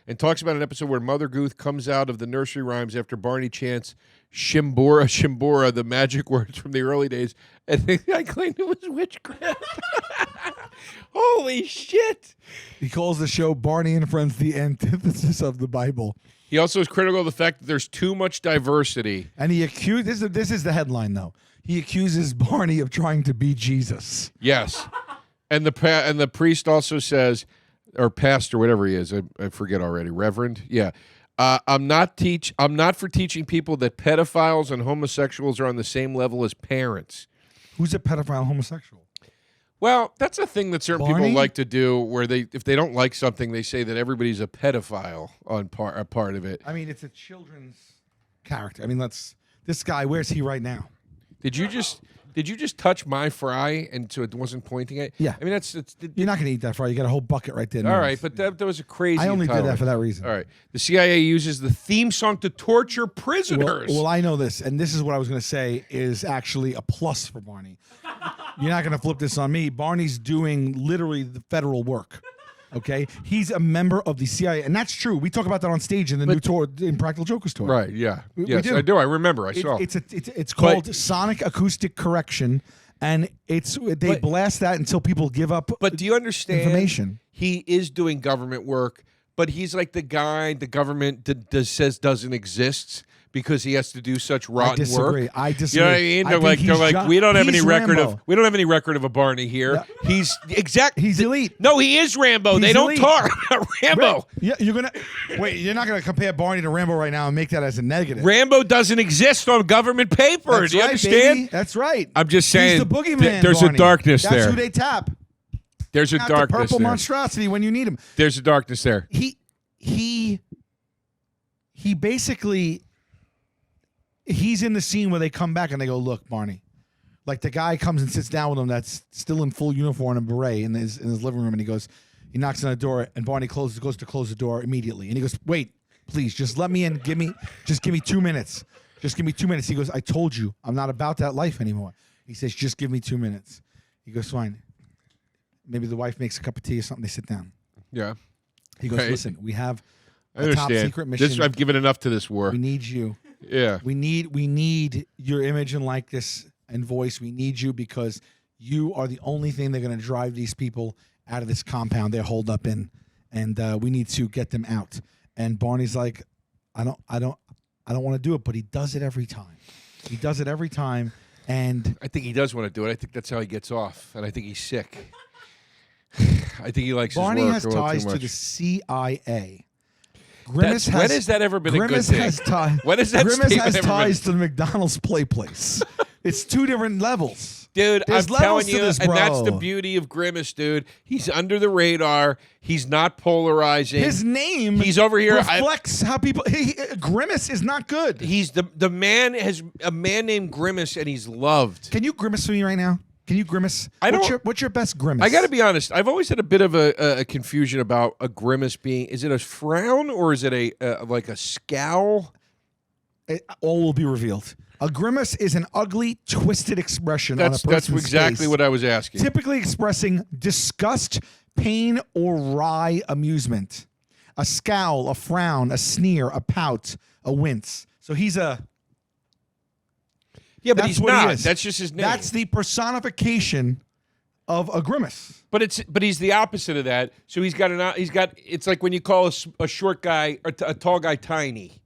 and talks about an episode where Mother Goose comes out of the nursery rhymes after Barney chants Shimbora, Shimbora, the magic words from the early days. And I claimed it was witchcraft. Holy shit. He calls the show Barney and Friends the antithesis of the Bible. He also is critical of the fact that there's too much diversity. And he accused, this is the headline, though. He accuses Barney of trying to be Jesus. Yes. And the priest also says, or pastor, whatever he is, I forget already, reverend. Yeah. I'm not for teaching people that pedophiles and homosexuals are on the same level as parents. Who's a pedophile homosexual? Well, that's a thing that certain Barney? people like to do, where if they don't like something, they say that everybody's a pedophile on a part of it. I mean, it's a children's character. I mean, this guy. Where's he right now? Did you just touch my fry and so it wasn't pointing at? Yeah. I mean, You're not going to eat that fry. You got a whole bucket right there. all right, but that was a crazy. I only did entitlement. that for that reason. All right. The CIA uses the theme song to torture prisoners. Well, I know this, and this is what I was going to say is actually a plus for Barney. You're not going to flip this on me. Barney's doing literally the federal work. Okay, he's a member of the CIA, and that's true. We talk about that on stage in the new tour, in Practical Jokers tour. Right? Yeah. We Yes, do. I do. I remember. I saw. It's called sonic acoustic correction, and they blast that until people give up. But do you understand? Information. He is doing government work, but he's like the guy the government says doesn't exist because he has to do such rotten work. I disagree. You know what I mean? They're like we don't have any record of a Barney here. Yeah. He's elite. No, he is Rambo. They don't elite. talk about Rambo. Right. Yeah, you're not gonna compare Barney to Rambo right now and make that as a negative. Rambo doesn't exist on government paper. That's do you right, understand? baby. That's right. I'm just saying. He's the boogeyman. There's Barney. a darkness That's there. who they tap. There's a Not darkness the purple there. monstrosity when you need him. There's a darkness there. He basically he's in the scene where they come back and they go, look, Barney. Like the guy comes and sits down with him that's still in full uniform and a beret in his living room, and he knocks on the door, and Barney goes to close the door immediately. And he goes, wait, please, just let me in. Give me 2 minutes. Just give me 2 minutes. He goes, I told you, I'm not about that life anymore. He says, just give me 2 minutes. He goes, fine. Maybe the wife makes a cup of tea or something. They sit down. Yeah. He goes, Right. listen, we have I a top understand. secret mission. I've given enough to this war. We need you. Yeah. We need your image and likeness and voice. We need you because you are the only thing they're going to drive these people out of this compound they're holed up in, and we need to get them out. And Barney's like, I don't want to do it, but he does it every time. He does it every time, and I think he does want to do it. I think that's how he gets off, and I think he's sick. I think he likes Barney his work has a little ties too to much. the CIA. When has that ever been a good Grimace thing? has ties. When has that Grimace statement has ever ties been? to the McDonald's play place. It's two different levels. Dude, There's I'm telling levels to you, this, and that's bro. the beauty of Grimace, dude. He's under the radar. He's not polarizing. His name He's over here. reflects how people. Grimace is not good. He's the man has a man named Grimace, and he's loved. Can you grimace for me right now? Can you grimace? I What's don't- what's your best grimace? I got to be honest. I've always had a bit of a confusion about a grimace being. Is it a frown or is it like a scowl? All will be revealed. A grimace is an ugly, twisted expression on a That's person's exactly face, what I was asking. typically expressing disgust, pain, or wry amusement. A scowl, a frown, a sneer, a pout, a wince. So he's a. Yeah, but That's he's what he not. is. That's just his name. That's the personification of a grimace. But he's the opposite of that. So he's got it's like when you call a short guy or a tall guy tiny.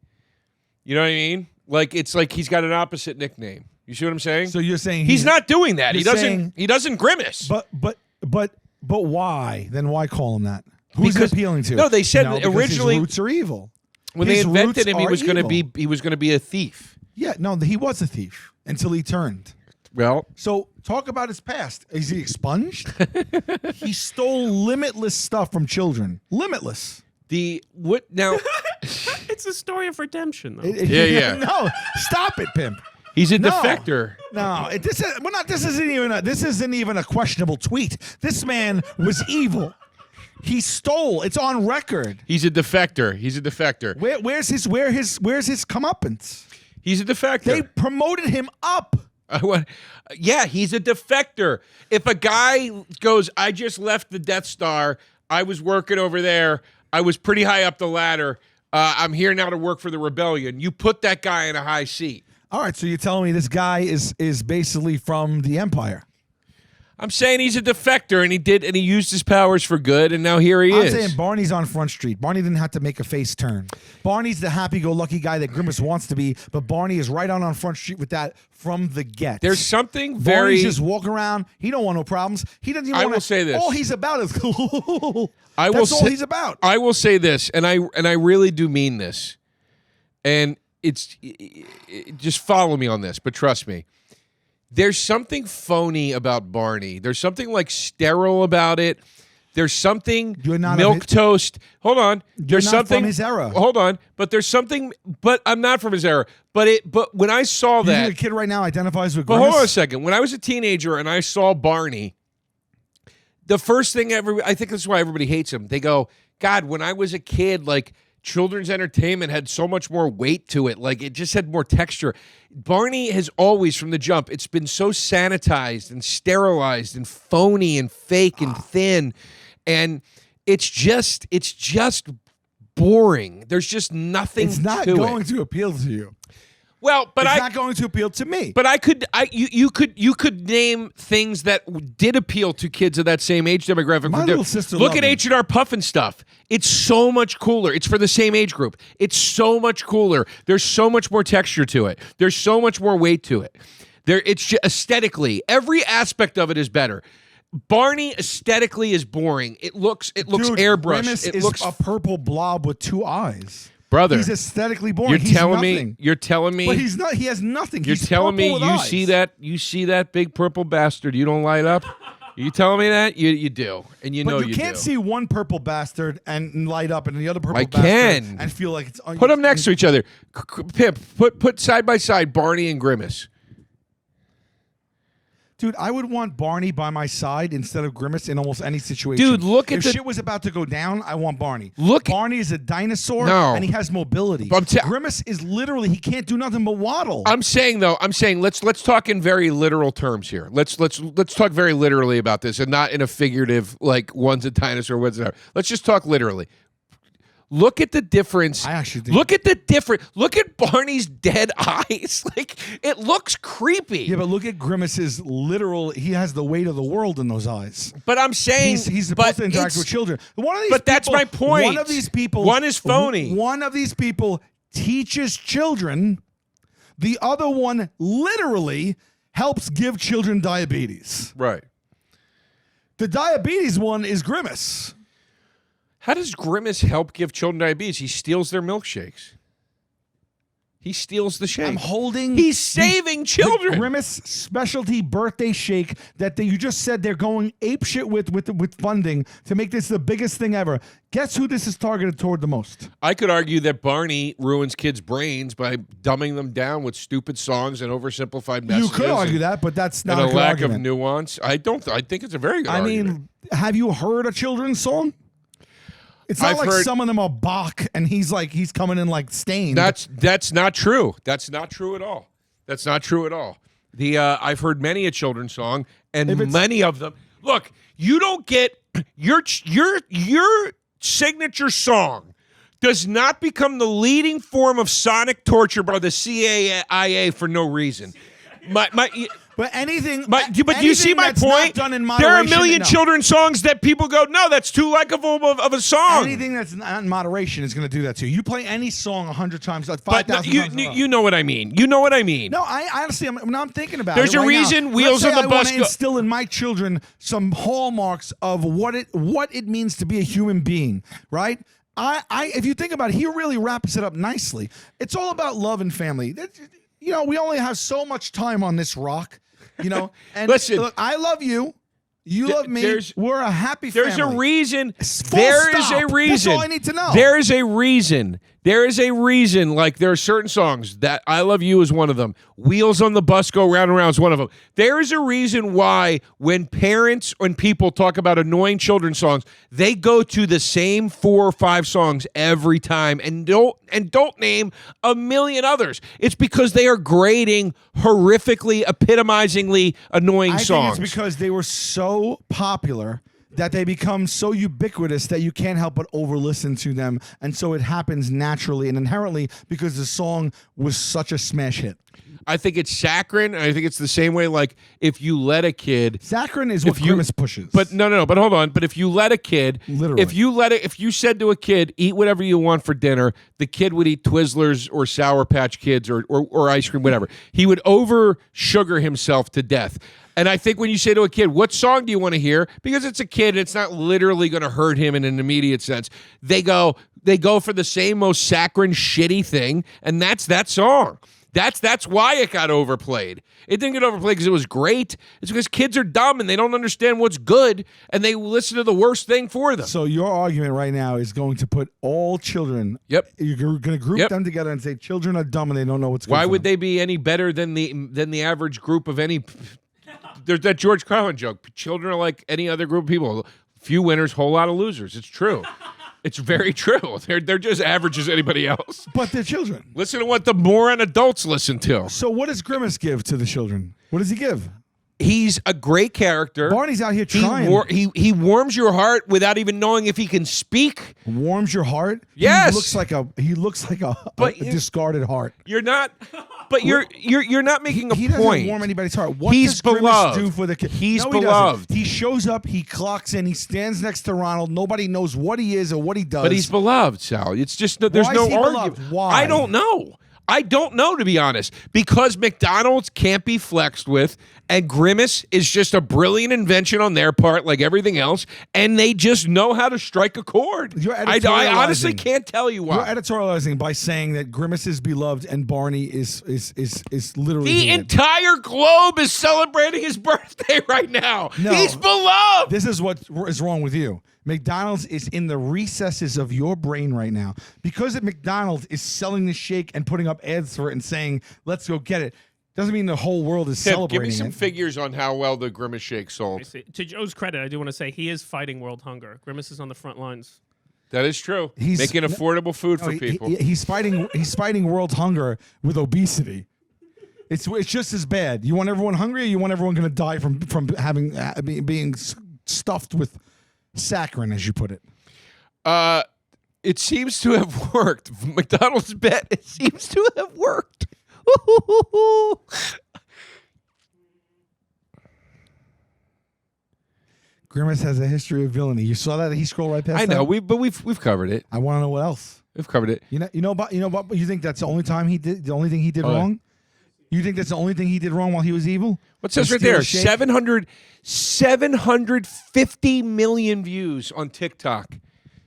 You know what I mean? Like it's like he's got an opposite nickname. You see what I'm saying? So you're saying he's not doing that. He you're doesn't. saying- He doesn't grimace. But why? Then why call him that? Who's Because- it appealing to? no, they said because originally- his roots are evil. when His they invented roots him, he are was going to evil. be a thief. Yeah, no, he was a thief until he turned. Well, So talk about his past. Is he expunged? He stole limitless stuff from children. Limitless. now? It's a story of redemption, though. Yeah. No, stop it, pimp. He's a No. defector. No, This isn't even a questionable tweet. This man was evil. He stole. It's on record. He's a defector. Where's his comeuppance? He's a defector. They promoted him up. Yeah, he's a defector. If a guy goes, I just left the Death Star. I was working over there. I was pretty high up the ladder. I'm here now to work for the rebellion. You put that guy in a high seat. All right, so you're telling me this guy is basically from the Empire. I'm saying he's a defector, and he used his powers for good, and now here he I'm is. saying Barney's on Front Street. Barney didn't have to make a face turn. Barney's the happy-go-lucky guy that Grimace wants to be, but Barney is right on Front Street with that from the get. There's something Barney's very. just walking around. He don't want no problems. He doesn't even I want will say this. All he's about is I will That's all say- he's about. I will say this, and I really do mean this, and just follow me on this, but trust me. There's something phony about Barney. There's something like sterile about it. There's something You're not milk of his- toast. Hold on. There's not something from his era. Hold on. But there's something. But I'm not from his era. But when I saw You that, think a kid right now identifies with but Grimace? hold on a second. When I was a teenager and I saw Barney, the first thing I think that's why everybody hates him. They go, God, when I was a kid, like children's entertainment had so much more weight to it. Like it just had more texture. Barney has always, from the jump, it's been so sanitized and sterilized and phony and fake and thin. And it's just boring. There's just nothing It's not to going it. to appeal to you. Well, but It's not going to appeal to me. But you could name things that did appeal to kids of that same age demographic. My little sister Look loved at him. H&R Puffin stuff. It's so much cooler. It's for the same age group. It's so much cooler. There's so much more texture to it. There's so much more weight to it. It's just aesthetically, every aesthect of it is better. Barney aesthetically is boring. It looks Dude, airbrushed. Grimace It is looks a purple blob with two eyes. brother. He's aesthetically boring. You're He's telling nothing. me. You're telling me. But he's not. He has nothing. You're He's telling me purple you with eyes. see that big purple bastard. You don't light up. You telling me that you do, and you But know you can't do. see one purple bastard and light up, and the other purple I bastard can. and feel like it's. Put them next to each other. Pimp, put side by side Barney and Grimace. Dude, I would want Barney by my side instead of Grimace in almost any situation. Dude, look at if the- shit was about to go down, I want Barney. Look- Barney is a dinosaur, No. and he has mobility. But I'm Grimace is literally he can't do nothing but waddle. I'm saying let's talk in very literal terms here. Let's talk very literally about this, and not in a figurative like one's a dinosaur, one's not. Let's just talk literally. Look at the difference. I actually think- Look at the difference. Look at Barney's dead eyes. Like it looks creepy. Yeah, but look at Grimace's literal. He has the weight of the world in those eyes. But I'm saying He's but supposed to interact it's- with children. One of these but that's people- my point. One of these people. One is phony. One of these people teaches children. The other one literally helps give children diabetes. Right. The diabetes one is Grimace. How does Grimace help give children diabetes? He steals their milkshakes. He steals the shake. I'm holding. He's saving children. The Grimace specialty birthday shake that you just said they're going apeshit with funding to make this the biggest thing ever. Guess who this is targeted toward the most? I could argue that Barney ruins kids' brains by dumbing them down with stupid songs and oversimplified messages. You could argue that, but that's not and a a good lack argument. of nuance. I think it's a very good argument. mean, have you heard a children's song? It's not I've like heard- some of them are Bach and he's coming in like stained. That's not true. That's not true at all. That's not true at all. I've heard many a children's song, and many of them. Look, you don't get your signature song does not become the leading form of sonic torture by the CIA for no reason. But anything. But do you see my that's point? Not done in There are a moderation, million no. children's songs that people go, no, that's too likable of a song. Anything that's not in moderation is going to do that to you. You play any song 100 times, like But 5,000 you, times. in a row. you know what I mean. You know what I mean. No, I honestly, I'm thinking about There's it. a right reason now. Wheels Let's say on the I wanna Bus go- instill in my children some hallmarks of what it means to be a human being, right? If you think about it, he really wraps it up nicely. It's all about love and family. We only have so much time on this rock, and Listen. look, I love you. You love me. We're a happy family. There's a reason. Full There is stop. a reason. That's all I need to know. There is a reason. There is a reason. Like there are certain songs that I Love You is one of them. Wheels on the Bus Go Round and Round is one of them. There is a reason why when parents and people talk about annoying children's songs, they go to the same 4 or 5 songs every time and don't name a million others. It's because they are grading horrifically, epitomizingly annoying songs. I think it's because they were so popular that they become so ubiquitous that you can't help but over-listen to them. And so it happens naturally and inherently because the song was such a smash hit. I think it's saccharine. I think it's the same way, like, if you let a kid... Saccharine is what Grimace pushes. But no, but hold on. But if you let a kid... Literally. If you said to a kid, eat whatever you want for dinner, the kid would eat Twizzlers or Sour Patch Kids or ice cream, whatever. He would over-sugar himself to death. And I think when you say to a kid, what song do you want to hear? Because it's a kid, and it's not literally going to hurt him in an immediate sense. They go for the same most saccharine, shitty thing, and that's that song. That's why it got overplayed. It didn't get overplayed because it was great. It's because kids are dumb and they don't understand what's good, and they listen to the worst thing for them. So your argument right now is going to put all children. Yep. You're going to group them together and say children are dumb and they don't know what's good. Why for would them. they be any better than the average group of any? There's that George Carlin joke. Children are like any other group of people. Few winners, whole lot of losers. It's true. It's very true. They're just average as anybody else. But they're children. Listen to what the moron adults listen to. So what does Grimace give to the children? What does he give? He's a great character. Barney's out here trying. He warms your heart without even knowing if he can speak. Warms your heart? Yes. He looks like a discarded heart. You're not. But you're not making a He point. doesn't warm anybody's heart. What He's does Grimace beloved. do for the kid? He's No, he beloved. doesn't. He shows up. He clocks in. He stands next to Ronald. Nobody knows what he is or what he does. But he's beloved, Sal. It's just there's Why no is he argument. beloved? Why? I don't know. I don't know, to be honest, because McDonald's can't be flexed with, and Grimace is just a brilliant invention on their part, like everything else, and they just know how to strike a chord. You're I honestly editorializing. can't tell you why. You're editorializing by saying that Grimace is beloved and Barney is literally The hated. entire globe is celebrating his birthday right now. No. He's beloved. This is what is wrong with you. McDonald's is in the recesses of your brain right now. Because at McDonald's is selling the shake and putting up ads for it and saying, let's go get it, doesn't mean the whole world is Tim, celebrating give me some it. figures on how well the Grimace shake sold. To Joe's credit, I do want to say he is fighting world hunger. Grimace is on the front lines. That is true. He's- Making affordable food for people. He's fighting world hunger with obesity. It's just as bad. You want everyone hungry, or you want everyone going to die from having being stuffed with saccharine, as you put it. It seems to have worked. McDonald's bet, it seems to have worked. Grimace has a history of villainy. You saw that? He scrolled right past I know, that? we've covered it. I want to know what else. We've covered it. You think that's the only time he did the only thing he did wrong? You think that's the only thing he did wrong while he was evil? What says right Steal there? a shake? 750 million views on TikTok.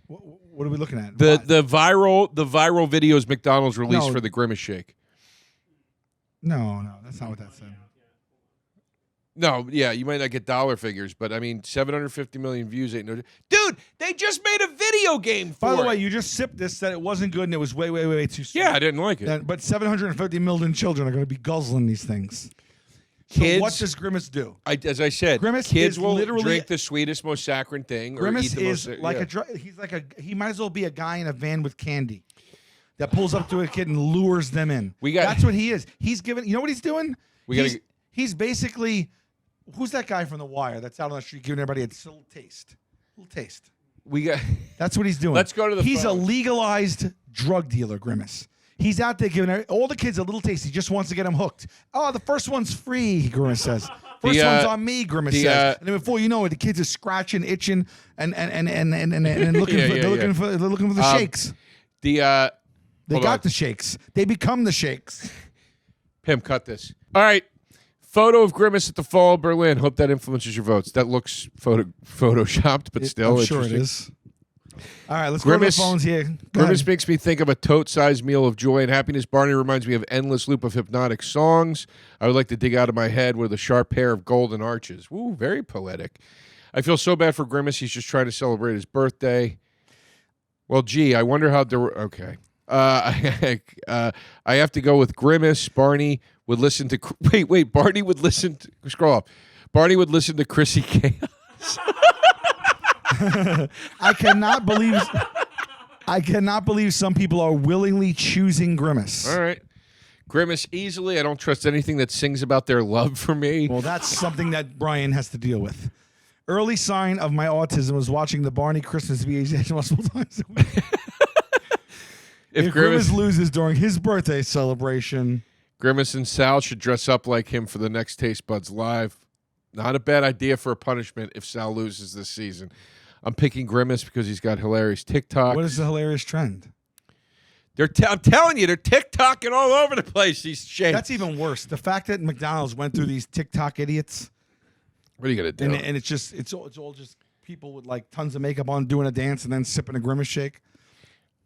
What are we looking at? The viral videos McDonald's released No. for the Grimace shake. No, that's not what that said. No, yeah, you might not get dollar figures, but I mean, 750 million views ain't no. Dude, they just made a video game for By the it. way, you just sipped this, said it wasn't good, and it was way, way, way, way too sweet. Yeah, I didn't like it. But 750 million children are going to be guzzling these things. Kids, so what does Grimace do? as I said, Grimace kids is will literally- drink the sweetest, most saccharine thing. Grimace or eat the is most, like he might as well be a guy in a van with candy that pulls up to a kid and lures them in. That's what he is. He's giving. You know what he's doing? He's basically. Who's that guy from The Wire that's out on the street giving everybody a little taste? That's what he's doing. Let's go to the He's phone. a legalized drug dealer, Grimace. He's out there giving all the kids a little taste. He just wants to get them hooked. Oh, the first one's free, Grimace says. First one's on me, Grimace says. And then before you know it, the kids are scratching, itching, and looking for the shakes. They got the shakes. They become the shakes. Pim, cut this. All right. Photo of Grimace at the Fall of Berlin. Hope that influences your votes. That looks photoshopped, but still I'm sure it interesting. is. All right, let's Grimace, go to the phones here. Go Grimace ahead. makes me think of a tote-sized meal of joy and happiness. Barney reminds me of endless loop of hypnotic songs. I would like to dig out of my head with a sharp pair of golden arches. Ooh, very poetic. I feel so bad for Grimace. He's just trying to celebrate his birthday. Well, gee, I wonder how... Okay. I have to go with Grimace. Barney would listen to... Wait. Barney would listen to... Scroll up. Barney would listen to Chrissy Chaos. I cannot believe some people are willingly choosing Grimace. All right. Grimace easily. I don't trust anything that sings about their love for me. Well, that's something that Brian has to deal with. Early sign of my autism was watching the Barney Christmas VHS multiple times a week. If Grimace loses during his birthday celebration... Grimace and Sal should dress up like him for the next Taste Buds Live. Not a bad idea for a punishment if Sal loses this season. I'm picking Grimace because he's got hilarious TikTok. What is the hilarious trend? I'm telling you, they're TikToking all over the place, these shapes. That's even worse. The fact that McDonald's went through these TikTok idiots. What are you going to do? And it's all just people with like tons of makeup on doing a dance and then sipping a Grimace shake.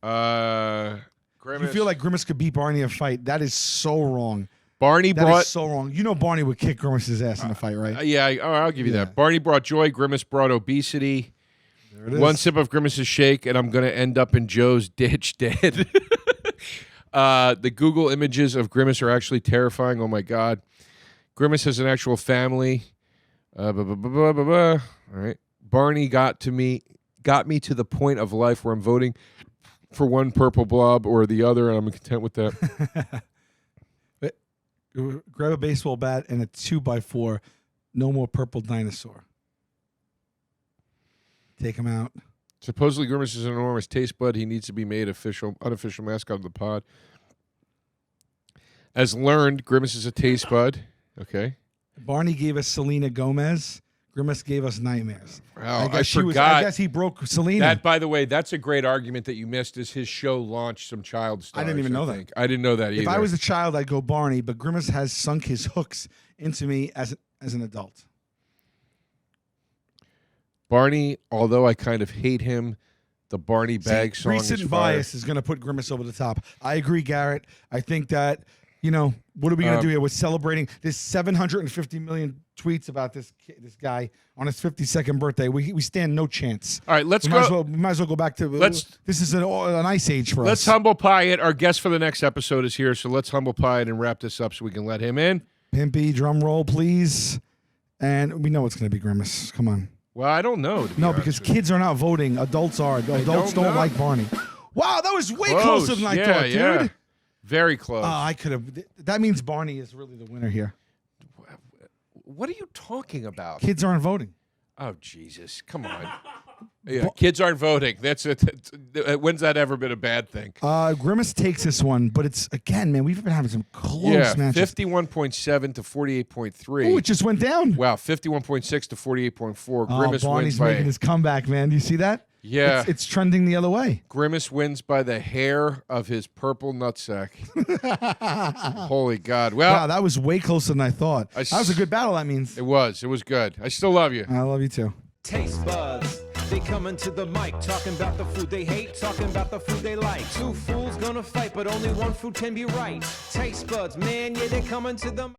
Grimace. You feel like Grimace could beat Barney in a fight. That is so wrong. Barney That brought... is so wrong. You know Barney would kick Grimace's ass in a fight, right? Yeah, I'll give you that. Barney brought joy. Grimace brought obesity. There it is. One sip of Grimace's shake, and I'm going to end up in Joe's ditch dead. The Google images of Grimace are actually terrifying. Oh, my God. Grimace has an actual family. All right. Barney got me to the point of life where I'm voting for one purple blob or the other, and I'm content with that. Grab a baseball bat and a 2x4. No more purple dinosaur. Take him out. Supposedly, Grimace is an enormous taste bud. He needs to be made unofficial mascot of the pod. As learned, Grimace is a taste bud. Okay. Barney gave us Selena Gomez. Grimace gave us nightmares. Wow, I guess he broke Selena. That, by the way, that's a great argument that you missed. Is his show launched some child stars? I didn't even know that. I didn't know that either. If I was a child, I'd go Barney, but Grimace has sunk his hooks into me as an adult. Barney, although I kind of hate him, the Barney Bag song is Recent fire. bias is going to put Grimace over the top. I agree, Garrett. I think that, what are we going to do here? We're celebrating this 750 million tweets about this guy on his 52nd birthday. We stand no chance. All right, let's go. go. We might as well go back to. This is an ice age for us. Let's humble pie it. Our guest for the next episode is here, so let's humble pie it and wrap this up so we can let him in. Pimpy, drum roll, please. And we know it's going to be Grimace. Come on. Well, I don't know. No, because kids are not voting. Adults are. Adults don't like Barney. Wow, that was way closer than I thought, dude. Yeah. Very close. I could have. That means Barney is really the winner here. What are you talking about? Kids aren't voting. Oh, Jesus. Come on. Yeah, kids aren't voting. That's it. When's that ever been a bad thing? Grimace takes this one, but it's, again, man, we've been having some close matches. 51.7 to 48.3. Oh, it just went down. Wow, 51.6 to 48.4. Oh, Grimace Barney's wins by... making his comeback, man. Do you see that? Yeah. It's trending the other way. Grimace wins by the hair of his purple nutsack. Holy God. Well, wow, that was way closer than I thought. That was a good battle, that means. It was. It was good. I still love you. I love you, too. Taste buds, They coming to the mic, talking about the food they hate, talking about the food they like. Two fools gonna fight, but only one food can be right. Taste buds, man, yeah, they coming to the